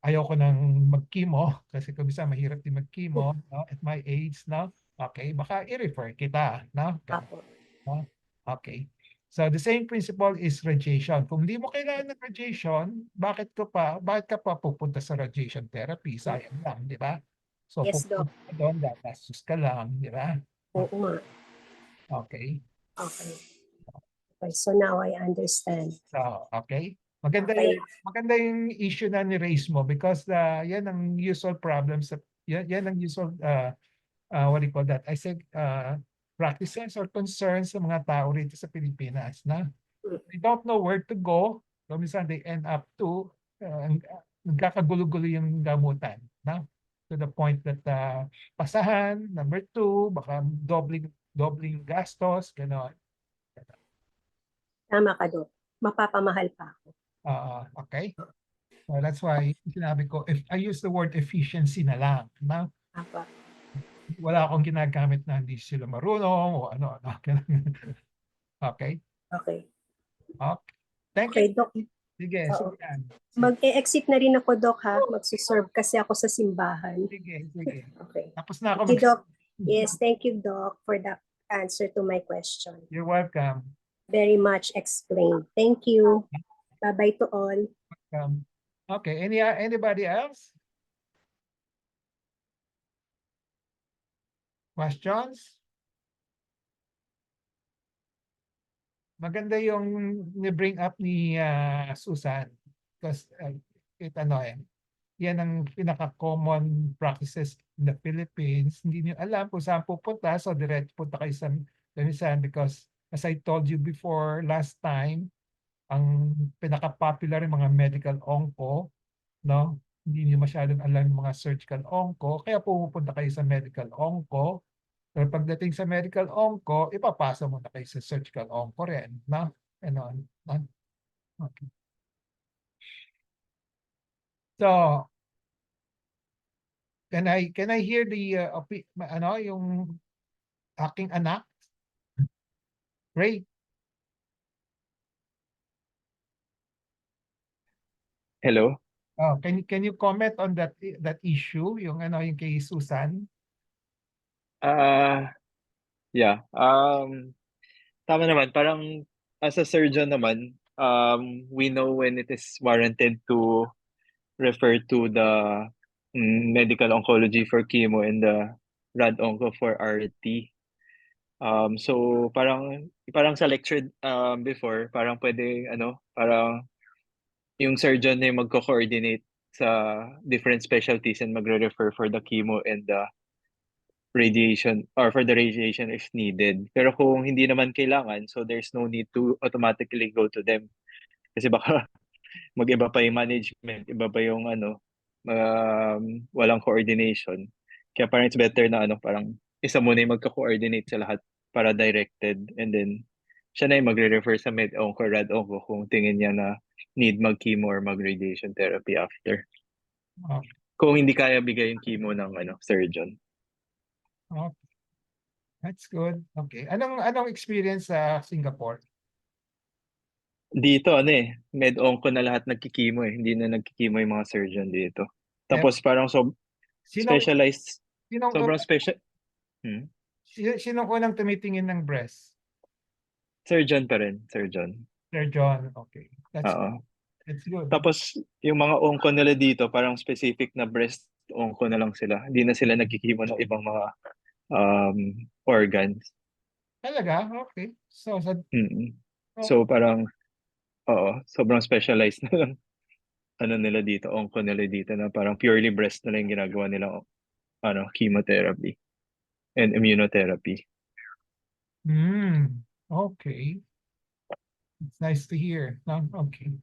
ayaw ko nang magkimo kasi kung bisa mahirap din magkimo, no? At my age, no? Okay, baka i-refer kita, no? Opo. No? Okay. So the same principle is radiation. Kung hindi mo kailangan ng radiation, bakit ka pa pupunta sa radiation therapy? Sayang lang, di ba? So Yes, Doc. pupunta ka doon, gagastos ka lang, di ba? Oo nga. Okay. Okay. Okay, so now I understand. So, okay. Okay. Maganda yung issue na ni-raise mo because yan ang usual problems. Yan ang usual, what do you call that? I said, practices or concerns sa mga tao rito sa Pilipinas na they don't know where to go. So, minsan they end up to nagkakagulo-gulo yung gamutan. Na? To the point that pasahan, number 2, baka dobling gastos, gano'n. Tama ka, Doc. Mapapamahal pa ako. Okay. So that's why sinabi ko, if I use the word efficiency na lang, na Apa. wala akong ginagamit na hindi sila marunong o ano. Okay. Okay. Okay. Thank Okay, you. Doc. Sige, Oo. sige yan. Mag-e-exit na rin ako, Doc, ha? Magsuserve kasi ako sa simbahan. Sige. Okay. Tapos na ako Thank you, Doc. Yes, thank you, Doc, for the answer to my question. You're welcome. Very much explained. Thank you. Bye-bye to all. Okay, anybody else? Questions? Maganda yung ni-bring up ni Susan because yan ang pinaka-common practices in the Philippines. Hindi niyo alam kung saan pupunta, so direct punta kayo sa Lemisan because as I told you before last time, ang pinaka-popular yung mga medical onco, no? Hindi niyo masyadong alam yung mga surgical onco, kaya pumupunta kayo sa medical onco. Pero pagdating sa medical onco, ipapasa mo na kayo sa surgical onco rin, no? Ganon, no? Okay. So, can I hear the ano yung aking anak? Ray, Hello? can you comment on that issue yung ano yung kay Susan? Yeah. Tama naman. Parang as a surgeon naman, we know when it is warranted to refer to the medical oncology for chemo and the rad onco for RT. So parang sa lecture before, parang pwede parang yung surgeon na yung magko-coordinate sa different specialties and magre-refer for the chemo and the radiation or for the radiation if needed. Pero kung hindi naman kailangan, so there's no need to automatically go to them. Kasi baka mag-iba pa yung management, iba pa yung walang coordination. Kaya parang it's better na parang isa muna yung magka-coordinate sa lahat para directed and then siya na yung magre-refer sa med onco, rad onco kung tingin niya na need mag-chemo or mag-radiation therapy after. Oh, Kung hindi kaya bigay yung chemo ng surgeon. okay. That's good. Okay. Anong experience sa Singapore? Dito med onco na lahat nagkikimo hindi na nagkikimo yung mga surgeon dito. Tapos parang Sinong specialized, sinong sobrang unang, special, sinong unang tumitingin ng breast? surgeon pa rin, surgeon. Sir John. Okay. Oo. That's good. Tapos yung mga onco nila dito, parang specific na breast onco na lang sila. Hindi na sila nagkikimo ng ibang mga organs. Talaga? Okay. So, Mm. So parang, sobrang specialized na lang nila dito, onco nila dito na parang purely breast na lang yung ginagawa nila chemotherapy and immunotherapy. Okay. It's nice to hear. No? Okay.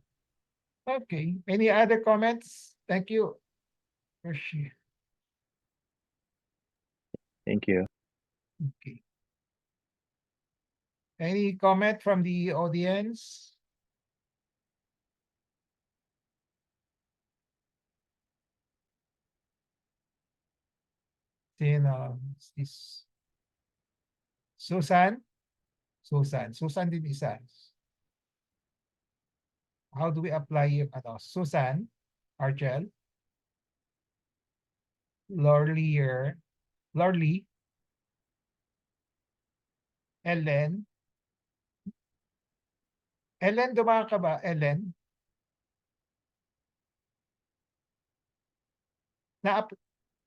Okay. Any other comments? Thank you. Hershey. Thank you. Okay. Any comment from the audience? Then, is Susan? Susan din isa. How do we apply yung Susan, Argel, Lorly, Ellen. Ellen, dumaan ka ba? Ellen?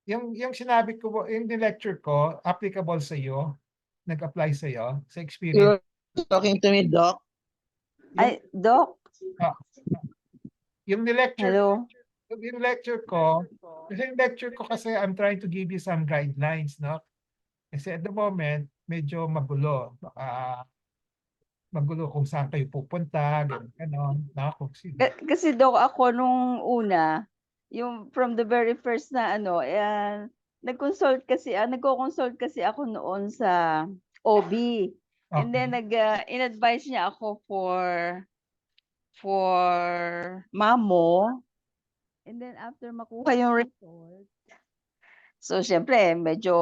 Yung sinabi ko, yung lecture ko, applicable sa iyo, nag-apply sa iyo, sa experience. You're talking to me, Doc? Yung, Doc? yung lecture, Hello? yung lecture ko, kasi I'm trying to give you some guidelines, no? Kasi at the moment, medyo magulo. Baka magulo kung saan kayo pupunta, gano'n, no? Kung sino. Kasi Doc, ako nung una, yung from the very first na nagko-consult kasi ako noon sa OB. And then in-advise niya ako for mammo. And then after makuha yung result, so syempre medyo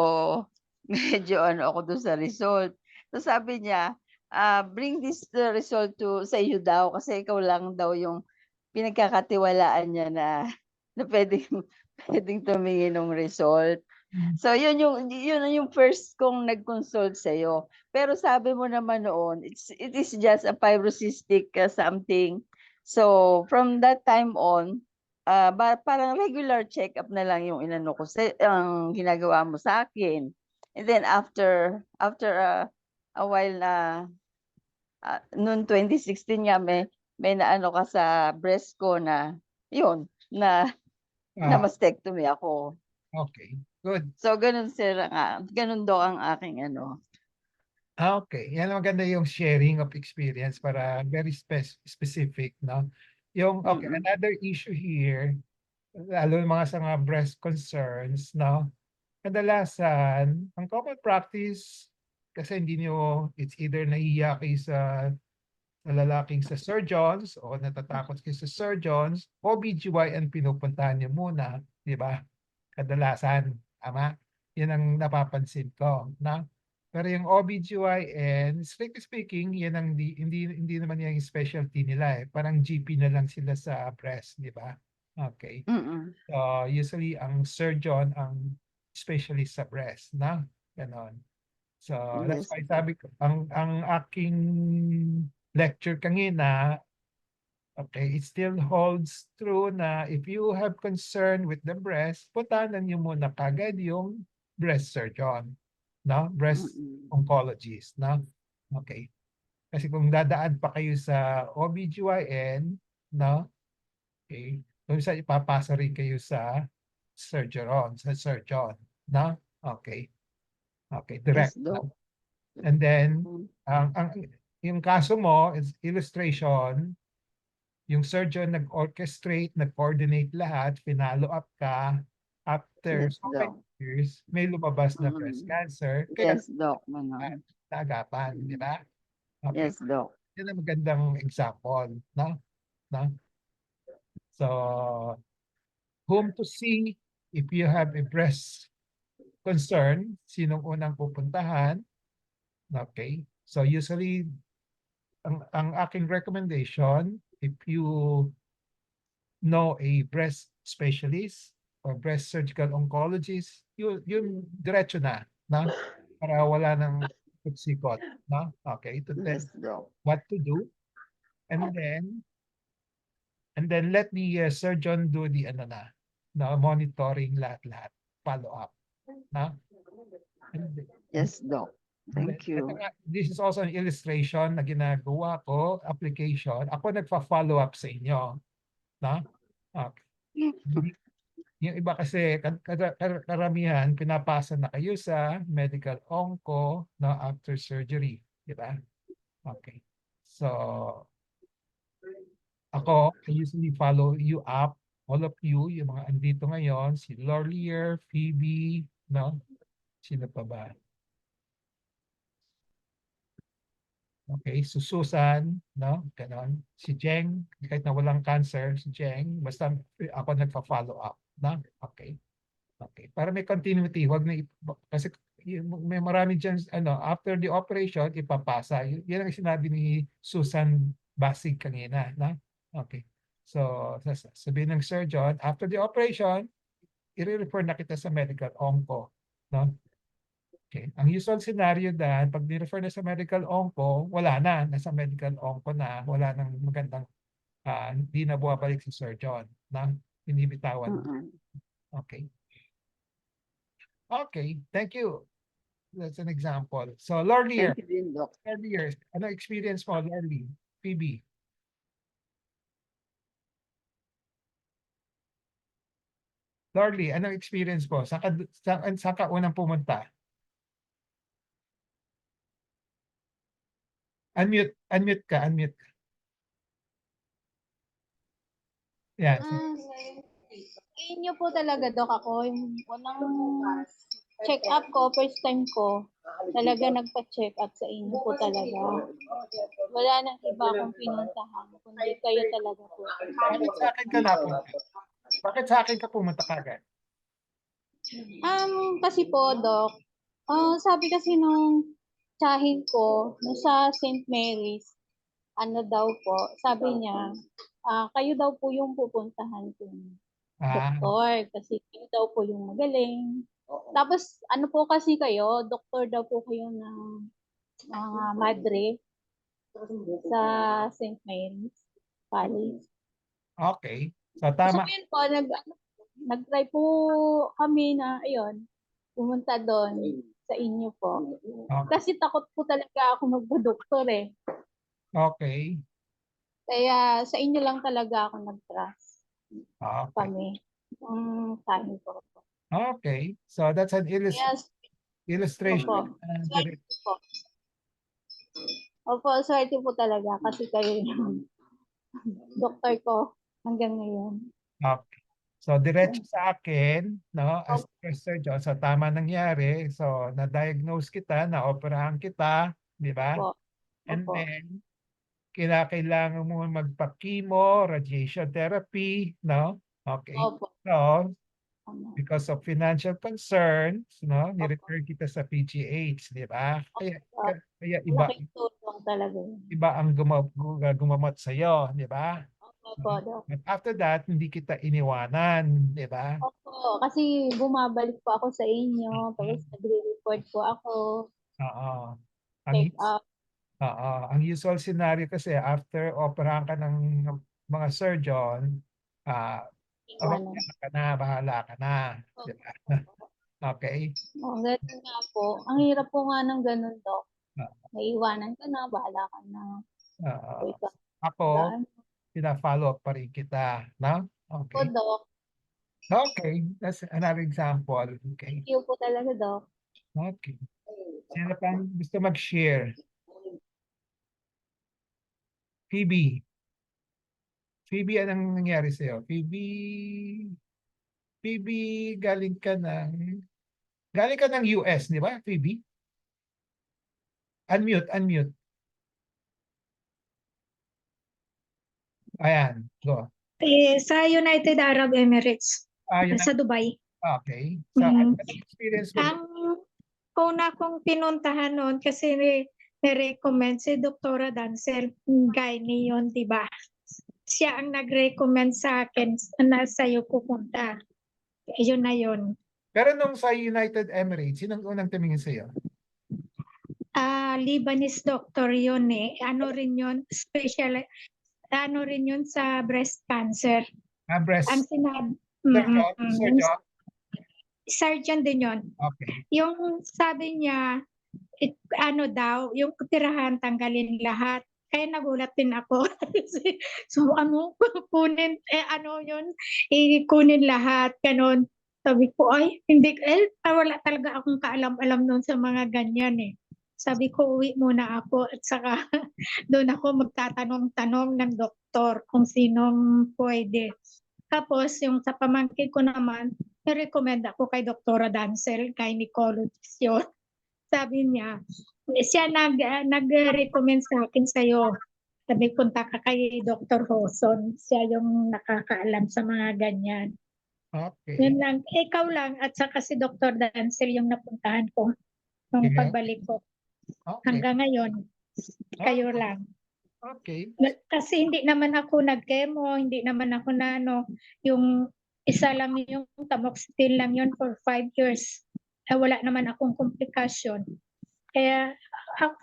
ako doon sa result. So sabi niya, bring this result sa iyo daw kasi ikaw lang daw yung pinagkakatiwalaan niya na pwedeng tumingin ng result. So yun yung first kong nag-consult sa iyo. Pero sabi mo naman noon, it is just a fibrocystic something. So from that time on, parang regular check-up na lang yung inano ko ang ginagawa mo sa akin. And then after a while na noon 2016 nga may naano ka sa breast ko na yun na na Ah, mastectomy ako. okay. Good. So ganun sir ganun daw ang aking Okay. Yan ang maganda yung sharing of experience para very specific, no? Okay, Mm. another issue here, lalo yung mga sa mga breast concerns, no? Kadalasan, ang common practice, kasi hindi nyo, it's either nahiya kayo sa lalaking sa surgeons o natatakot kayo sa surgeons, OBGYN pinupuntahan nyo muna, di ba? Kadalasan, tama? Yan ang napapansin ko, na? Pero yung OBGYN, strictly speaking, yan ang hindi naman yung specialty nila eh. Parang GP na lang sila sa breast, di ba? Okay. Mm. So, usually, ang surgeon ang specialist sa breast, na? Ganon. So, that's Yes. why sabi ko, ang aking lecture kanina, okay, it still holds true na if you have concern with the breast, puntahan niyo muna kagad yung breast surgeon, no? Breast Mm. oncologist, no? Okay. Kasi kung dadaan pa kayo sa OBGYN, no? Okay. Kung sa ipapasa rin kayo sa surgeon, no? Okay. Okay, Yes, direct. Doc. No? And then, Mm. yung kaso mo is illustration, yung surgeon nag-orchestrate, nag-coordinate lahat, finalo up ka, after Yes, so Doc. many years, may lumabas na breast Mm. cancer, kaya Yes, Doc. Ganun. naagapan, di ba? Okay. Yes, Doc. Yan ang magandang example, no? No? So, whom to see if you have a breast concern, sinong unang pupuntahan? Okay. So, usually, ang aking recommendation, if you know a breast specialist or breast surgical oncologist, yun diretso na, para wala nang sikot, no? Okay, to tell Yes, Doc. what to do, and then let the surgeon do the monitoring lahat, follow up, no? And Yes, Doc. then, Thank you. this is also an illustration na ginagawa ko, application. Ako nagpa-follow up sa inyo, no? Okay. Yung iba kasi karamihan pinapasa na kayo sa medical onco no after surgery, di ba? Okay. So ako, I usually follow you up, all of you, yung mga andito ngayon, si Lorlier, Phoebe, no? Sino pa ba? Okay, so Susan, no? Ganon. Si Jeng, kahit na walang cancer, si Jeng, basta ako nagpa-follow up, no? Okay. Okay, para may continuity, wag na kasi may marami diyan after the operation ipapasa. Yan ang sinabi ni Susan Basig kanina, na? Okay. So, sabihin ng surgeon, after the operation, i-refer na kita sa medical onco, no? Okay. Ang usual scenario dahil pag ni-refer na sa medical onco, wala na, nasa medical onco na, wala nang magandang hindi na bumabalik sa surgeon, na? Binibitawan. Mm. Okay. Okay, thank you. That's an example. So, Lorlier, Thank you din, Doc. Lorlier, ano experience mo, Lorly? Phoebe? Lorly, anong experience mo? Saan ka unang pumunta? Unmute ka. Yan. Sa inyo po talaga, Dok, ako. Yung unang check-up ko, first time ko, talaga nagpa-check up sa inyo po talaga. Wala nang iba akong pinuntahan, kundi kayo talaga po. Bakit sa akin ka napunta? Bakit sa akin ka pumunta kagad? Kasi po, Dok, sabi kasi nung tsahin ko, nung sa St. Mary's, ano daw po, sabi niya, kayo daw po yung pupuntahan ko. Doktor, kasi kayo daw po yung magaling. Tapos, ano po kasi kayo, doktor daw po kayo ng mga madre sa St. Mary's College. Okay. So, So, tama. yun po, nag-try po kami na, ayun, pumunta doon sa inyo po. Okay. Kasi takot po talaga ako magpo-doktor eh. Okay. Kaya sa inyo lang talaga ako nag-trust Okay. kami. tsahin ko. Okay. So that's an Yes, illustration. opo. and Swerte po. Opo, swerte po talaga kasi kayo yung doktor ko hanggang ngayon. Okay. So diretso sa akin, no, as first surgeon, so tama nangyari. So na-diagnose kita, na-operahan kita, di ba? Opo. And Opo. then kailangan mo magpa-chemo, radiation therapy, no? Okay. Opo. So Tama. because of financial concerns, no, ni-refer kita sa PGH, di ba? Kaya iba Malaking tulong talaga yun. ang gumamot sa iyo, di ba? Opo, Dok. But after that, hindi kita iniwanan, di ba? Opo, kasi bumabalik po ako sa inyo, tapos nagre-report po ako, Oo. Ang check up. oo, ang usual scenario kasi after operahan ka ng mga surgeon, Iwanan. bahala ka na, di ba? Okay. Ganun nga po. Ang hirap po nga ng ganun, Dok. Ah. Naiiwanan ka na, bahala ka na. Oo. Ikaw, Ako, gaan. pina-follow up pa rin kita, no? Po, Okay. Dok. Okay, that's another example. Okay. Thank you po talaga, Dok. Okay. Sino pang gusto mag-share? Phoebe. Phoebe, anong nangyari sa'yo? Phoebe, galing ka ng US, di ba, Phoebe? Unmute. Ayan, go. Sa United Arab Emirates, Yun sa Dubai. okay. So, Mhm. anong experience mo? Ang una kong pinuntahan noon kasi ni-recommend si Dr. Dancel, gynae yun, di ba? Siya ang nag-recommend sa akin na sa'yo pupunta. Yun na yun. Pero nung sa United Emirates, sinong unang tumingin sa'yo? Lebanese doctor yun eh. Ano rin yun? Ano rin yun sa breast cancer. Breast Ang sinabi, surgeon? surgeon din yun. Okay. Yung sabi niya, ano daw, yung tirahan tanggalin lahat. Kaya nagulat din ako. So kunin, ano yun, kunin lahat, ganun. Sabi ko, ay, hindi, wala talaga akong kaalam-alam noon sa mga ganyan eh. Sabi ko, uwi muna ako at saka doon ako magtatanong-tanong ng doktor kung sinong pwede. Tapos yung sa pamangkin ko naman, na-recommend ako kay Dr. Dancel, gynecologist yun. Sabi niya, siya nag-recommend sa akin sa'yo. Sabi, punta ka kay Dr. Hoson. Siya yung nakakaalam sa mga ganyan. Okay. Yun lang. Ikaw lang at saka si Dr. Dancel yung napuntahan ko nung Yeah. pagbalik ko. Okay. Hanggang ngayon, kayo lang. Okay. Kasi hindi naman ako nag-chemo, hindi naman ako na yung isa lang yung tamoxifen lang yun for 5 years. Wala naman akong komplikasyon. Kaya,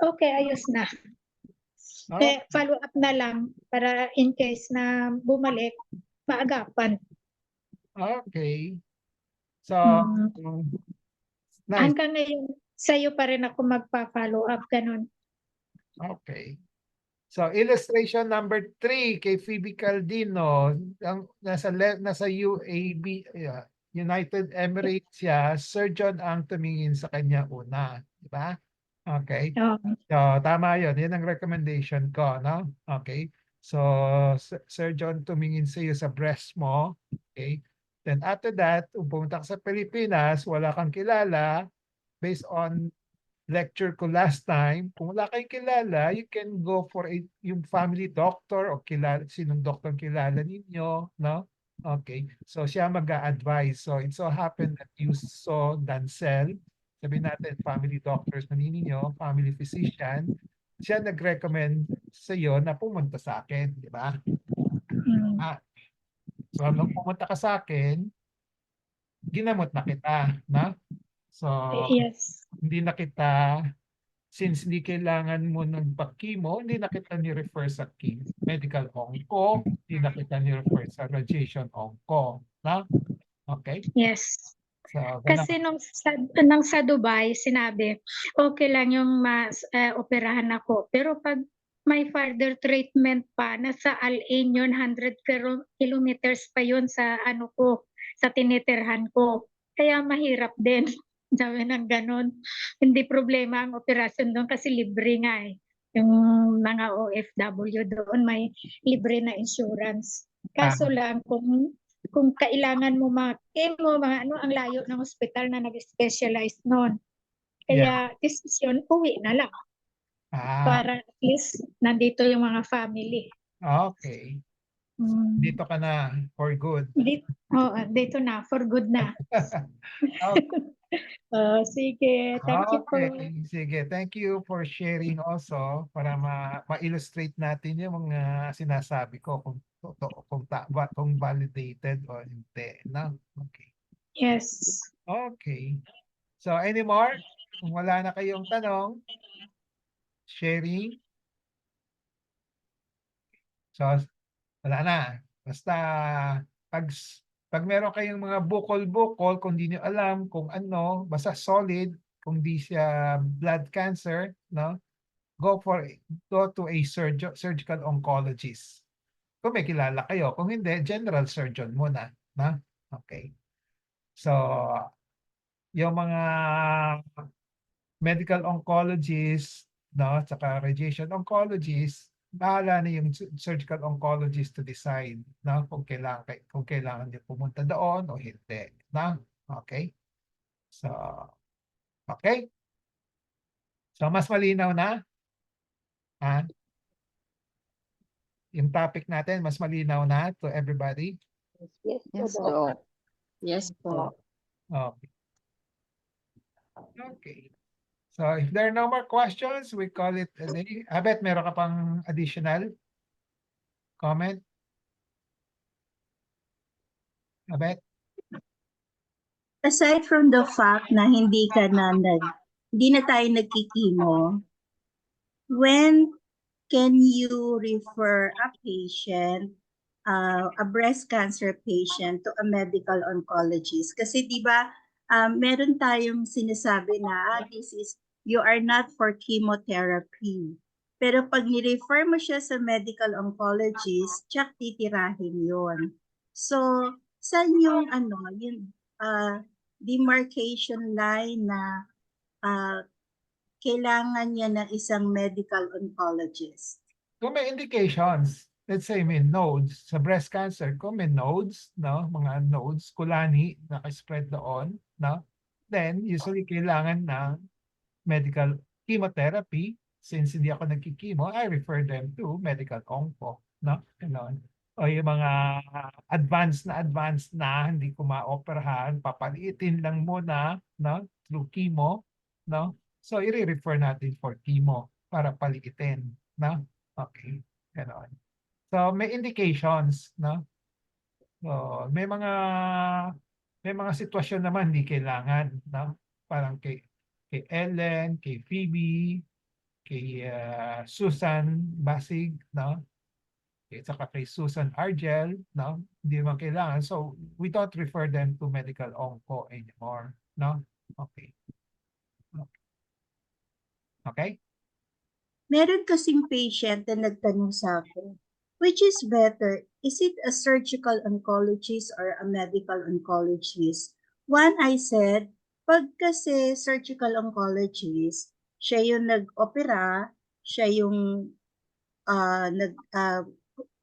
okay, ayos na. Follow up na lang para in case na bumalik, maagapan. Okay. So, nice. Hanggang ngayon, sa'yo pa rin ako magpa-follow up, ganun. Okay. So, illustration number 3 kay Phoebe Caldino. Nasa UAB, United Emirates siya. Surgeon ang tumingin sa kanya una. Diba? Okay. So, tama yun. Yan ang recommendation ko, no? Okay. So, surgeon tumingin sa iyo sa breast mo. Okay. Then after that, pumunta ka sa Pilipinas, wala kang kilala, based on lecture ko last time, kung wala kayong kilala, you can go for yung family doctor o sinong doctor kilala ninyo, no? Okay. So, siya mag-a-advise. So, it so happened that you saw Dancel, sabi natin, family doctors na ninyo, family physician, siya nag-recommend sa iyo na pumunta sa akin, di ba? So, nung pumunta ka sa akin, ginamot na kita, na? So, yes. hindi na kita, since hindi kailangan mo ng pa-chemo, hindi na kita ni-refer sa medical onco, hindi na kita ni-refer sa radiation onco, na? Okay? Yes. So, kasi nung sa Dubai, sinabi, okay lang yung operahan ako. Pero pag may further treatment pa, nasa Al Ain yun, 100 kilometers pa yun sa sa tinitirhan ko. Kaya mahirap din. Sabi ng ganun. Hindi problema ang operasyon doon kasi libre nga eh. Yung mga OFW doon may libre na insurance. Kaso lang kung kailangan mo mga chemo, mga ano, ang layo ng ospital na nag-specialize noon. Yeah. Kaya desisyon, uwi na lang Ah, para at least nandito yung mga family. okay. Dito ka na for good. Dito na, for good na. Okay. Sige, thank you po. Okay, sige. Thank you for sharing also para ma-illustrate natin yung mga sinasabi ko kung totoo, kung validated o hindi, no? Okay. Yes. Okay. So, any more? Kung wala na kayong tanong, sharing. So, wala na. Basta, pag, pag meron kayong mga bukol-bukol, kung di nyo alam kung ano, basta solid, kung di siya blood cancer, no? Go to a surgical oncologist. Kung may kilala kayo, kung hindi, general surgeon muna, no? Okay. So, yung mga medical oncologist, no, tsaka radiation oncologist, bahala na yung surgical oncologist to decide, no, kung kailangan niyo pumunta doon o hindi, no? Okay? So, okay? So, mas malinaw na? Ha? Yung topic natin, mas malinaw na to everybody? Yes, Yes, po, Doc. Doc. Yes po. Okay. Okay. So, if there are no more questions, we call it a day. Abet, meron ka pang additional comment? Abet? Aside from the fact na hindi na tayo nagkikimo, when can you refer a patient, a breast cancer patient to a medical oncologist? Kasi di ba, meron tayong sinasabi na you are not for chemotherapy. Pero pag ni-refer mo siya sa medical oncologist, tsak titirahin yun. So, saan yung yung demarcation line na kailangan niya ng isang medical oncologist? Kung may indications, let's say may nodes sa breast cancer, kung may nodes, no, mga nodes, kulani, nakaspread doon, no, then usually kailangan ng medical chemotherapy. Since hindi ako nagkikimo, I refer them to medical onco, no, ganon. O yung mga advanced na hindi ko maoperahan, papaliitin lang muna, no, through chemo, no. So, i-refer natin for chemo para paliitin, no. Okay, ganon. So, may indications, no? So, may mga sitwasyon naman hindi kailangan, no? Parang kay Ellen, kay Phoebe, kay Susan Basig, no? At saka kay Susan Argel, no? Hindi naman kailangan. So, we don't refer them to medical onco anymore, no? Okay. Okay? Meron kasing patient na nagtanong sa akin, which is better? Is it a surgical oncologist or a medical oncologist? One, I said, pag kasi surgical oncologist, siya yung nag-opera, siya yung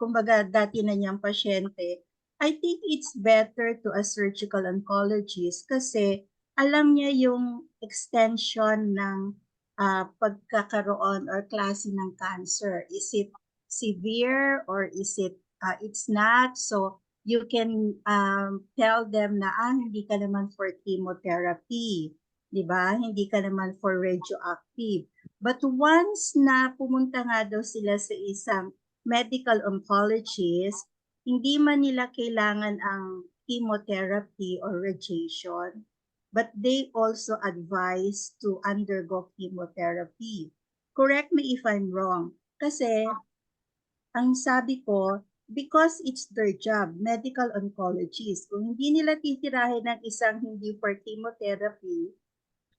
kumbaga dati na niyang pasyente, I think it's better to a surgical oncologist kasi alam niya yung extension ng pagkakaroon or klase ng cancer. Is it severe or is it it's not? So you can tell them na hindi ka naman for chemotherapy, 'di ba? Hindi ka naman for radioactive. But once na pumunta nga daw sila sa isang medical oncologist, hindi man nila kailangan ang chemotherapy or radiation, but they also advise to undergo chemotherapy. Correct me if I'm wrong. Kasi, ang sabi ko, because it's their job, medical oncologist, kung hindi nila titirahin ng isang hindi for chemotherapy,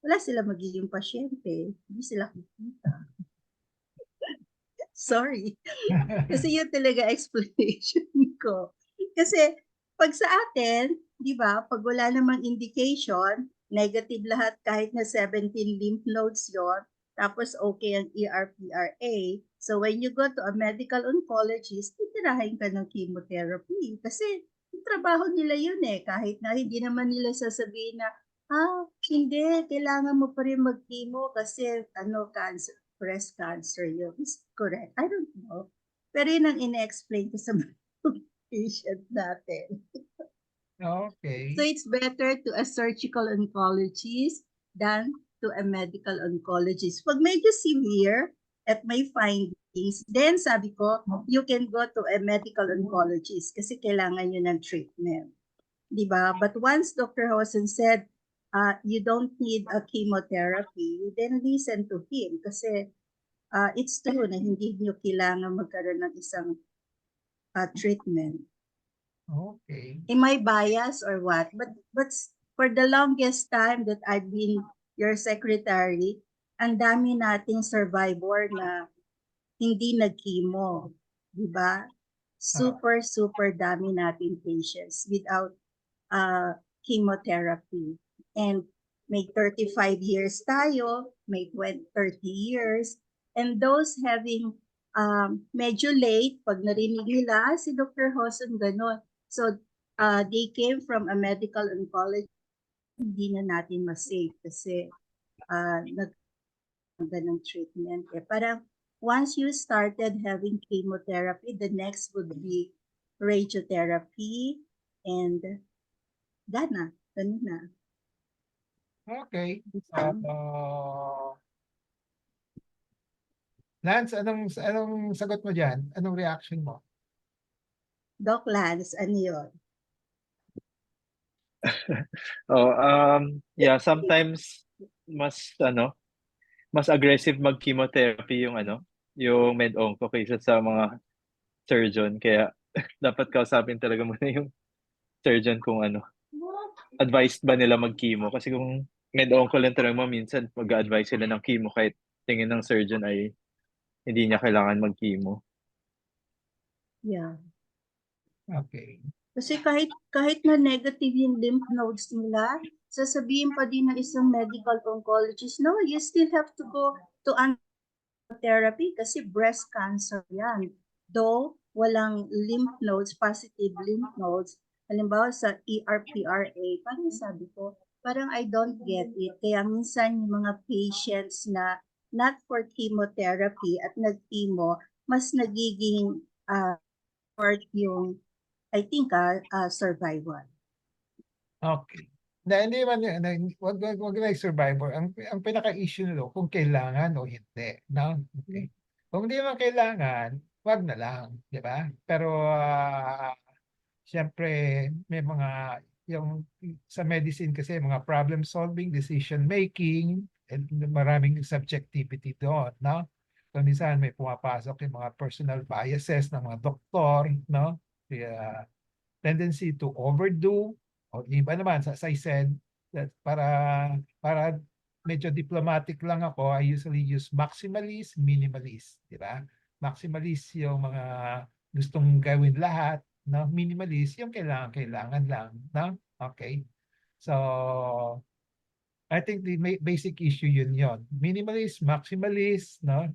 wala sila magiging pasyente. Hindi sila kikita. Sorry. Kasi yun talaga explanation ko. Kasi Pag sa atin, di ba, pag wala namang indication, negative lahat kahit na 17 lymph nodes yon, tapos okay ang ERPRA. So when you go to a medical oncologist, titirahin ka ng chemotherapy. Kasi yung trabaho nila yun eh. Kahit na hindi naman nila sasabihin na, hindi, kailangan mo pa rin mag-chemo kasi cancer, breast cancer yun. Is correct. I don't know. Pero yun ang ine-explain ko sa mga patient natin. Okay. So it's better to a surgical oncologist than to a medical oncologist. Pag medyo severe at may findings, then sabi ko, you can go to a medical oncologist kasi kailangan yun ng treatment. Diba? But once Dr. Hosen said, you don't need a chemotherapy, then listen to him kasi it's true na hindi nyo kailangan magkaroon ng isang treatment. Okay. Am I biased or what? But for the longest time that I've been your secretary, ang dami nating survivor na hindi nag-chemo, di ba? Super dami nating patients without chemotherapy. And may 35 years tayo, may 30 years, and those having medyo late, pag narinig nila, si Dr. Hosen gano'n. So, they came from a medical oncologist, hindi na natin ma-save kasi nagkanda ng treatment. Parang once you started having chemotherapy, the next would be radiotherapy and ganun na. Okay. Lance, anong sagot mo dyan? Anong reaction mo? Doc Lance, ano yun? Yeah, sometimes mas aggressive mag-chemotherapy yung yung med-onco kaysa sa mga surgeon. Kaya dapat kausapin talaga muna yung surgeon kung advised ba nila mag-chemo. Kasi kung med-onco lang talaga minsan mag-advise sila ng chemo kahit tingin ng surgeon ay hindi niya kailangan mag-chemo. Yeah. Okay. Kasi kahit na negative yung lymph nodes nila, sasabihin pa din ng isang medical oncologist, no, you still have to go to therapy kasi breast cancer yan. Though walang lymph nodes, positive lymph nodes, halimbawa sa ERPRA, parang sabi ko, parang I don't get it. Kaya minsan yung mga patients na not for chemotherapy at nag-chemo, mas nagiging short yung, I think, survival. Okay. Hindi man wag na survivor. Ang pinaka-issue nito kung kailangan o hindi, no? Okay. Kung hindi man kailangan, wag na lang, di ba? Pero siyempre may mga yung sa medicine kasi mga problem solving, decision making, and maraming subjectivity doon, no? So minsan may pumapasok yung mga personal biases ng mga doktor, no? Kaya tendency to overdo, o iba naman, as I said, that para medyo diplomatic lang ako, I usually use maximalist, minimalist, di ba? Maximalist yung mga gustong gawin lahat, no? Minimalist yung kailangan lang, no? Okay. So I think the basic issue yun. Minimalist, maximalist, no?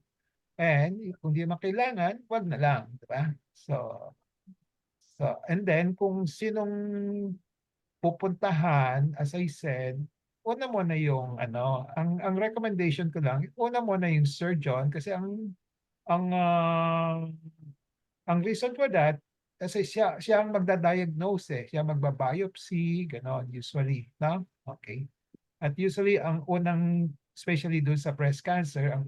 And kung di man kailangan, wag na lang, di ba? So and then kung sinong pupuntahan, as I said, una mo na yung ang recommendation ko lang, una mo na yung surgeon kasi ang reason for that kasi siya ang magda-diagnose siya magba-biopsy, ganon usually, no? Okay. At usually ang unang, especially doon sa breast cancer, ang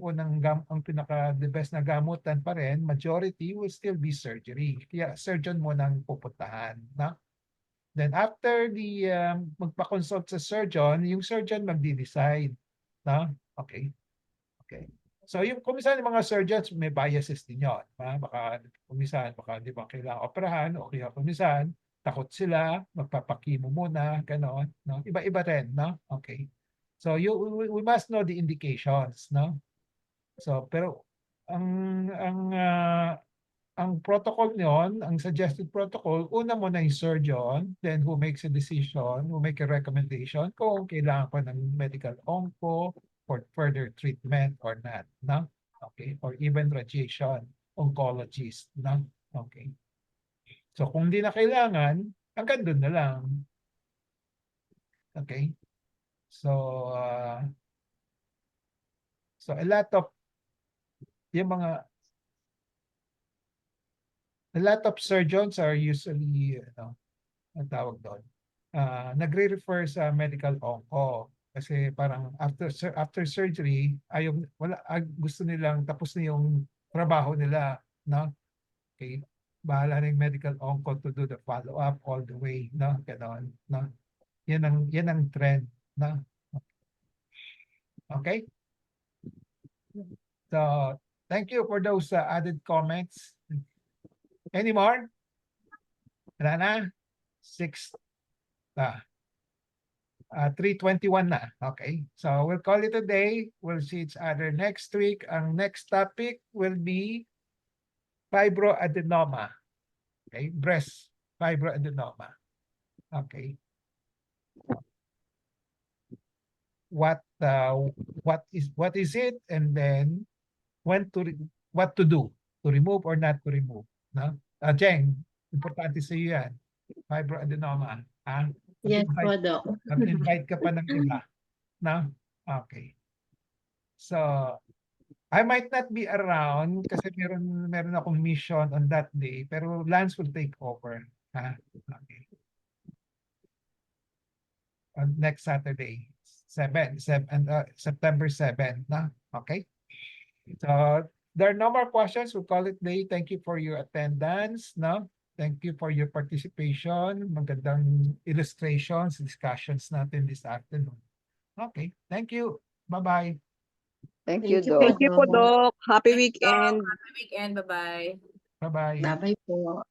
the best na gamutan pa rin, majority will still be surgery. Kaya surgeon mo nang pupuntahan, no? Then after the magpa-consult sa surgeon, yung surgeon magdi-decide, no? Okay. Okay. So yung kumisan yung mga surgeons may biases din yun. Baka kumisan, baka di ba kailangan operahan o kaya kumisan, takot sila, magpapakimo muna, gano'n, no? Iba-iba rin, no? Okay. So we must know the indications, no? So pero ang ang protocol nyon, ang suggested protocol, una mo na yung surgeon, then who makes a decision, who make a recommendation kung kailangan pa ng medical onco for further treatment or not, no? Okay, or even radiation oncologist, no? Okay. So kung di na kailangan, hanggang doon na lang. Okay? So, so a lot of surgeons are usually, ang tawag doon, nagre-refer sa medical onco. Kasi parang after surgery, gusto nilang tapos na yung trabaho nila, no? Okay. Bahala na yung medical onco to do the follow-up all the way, no? Ganon, no? Yan ang trend, no? Okay? So, thank you for those added comments. Any more? Wala na? 3:21 na. Okay. So, we'll call it a day. We'll see each other next week. Ang next topic will be fibroadenoma. Okay. Breast fibroadenoma. Okay. What is it, and then what to do, to remove or not to remove, no? Jeng, importante sa iyo yan, fibroadenoma. Yes po, Doc. Mag-invite ka pa ng iba, no? Okay. So I might not be around kasi meron akong mission on that day, pero Lance will take over. Okay. On next Saturday, September 7, no? Okay. So there are no more questions. We'll call it day. Thank you for your attendance, no? Thank you for your participation. Magandang illustrations, discussions natin this afternoon. Okay. Thank you. Bye-bye. Thank you, Thank you Doc. Thank you po, Doc. Doc. Happy weekend. Happy weekend. Bye-bye. Bye-bye. Bye-bye po.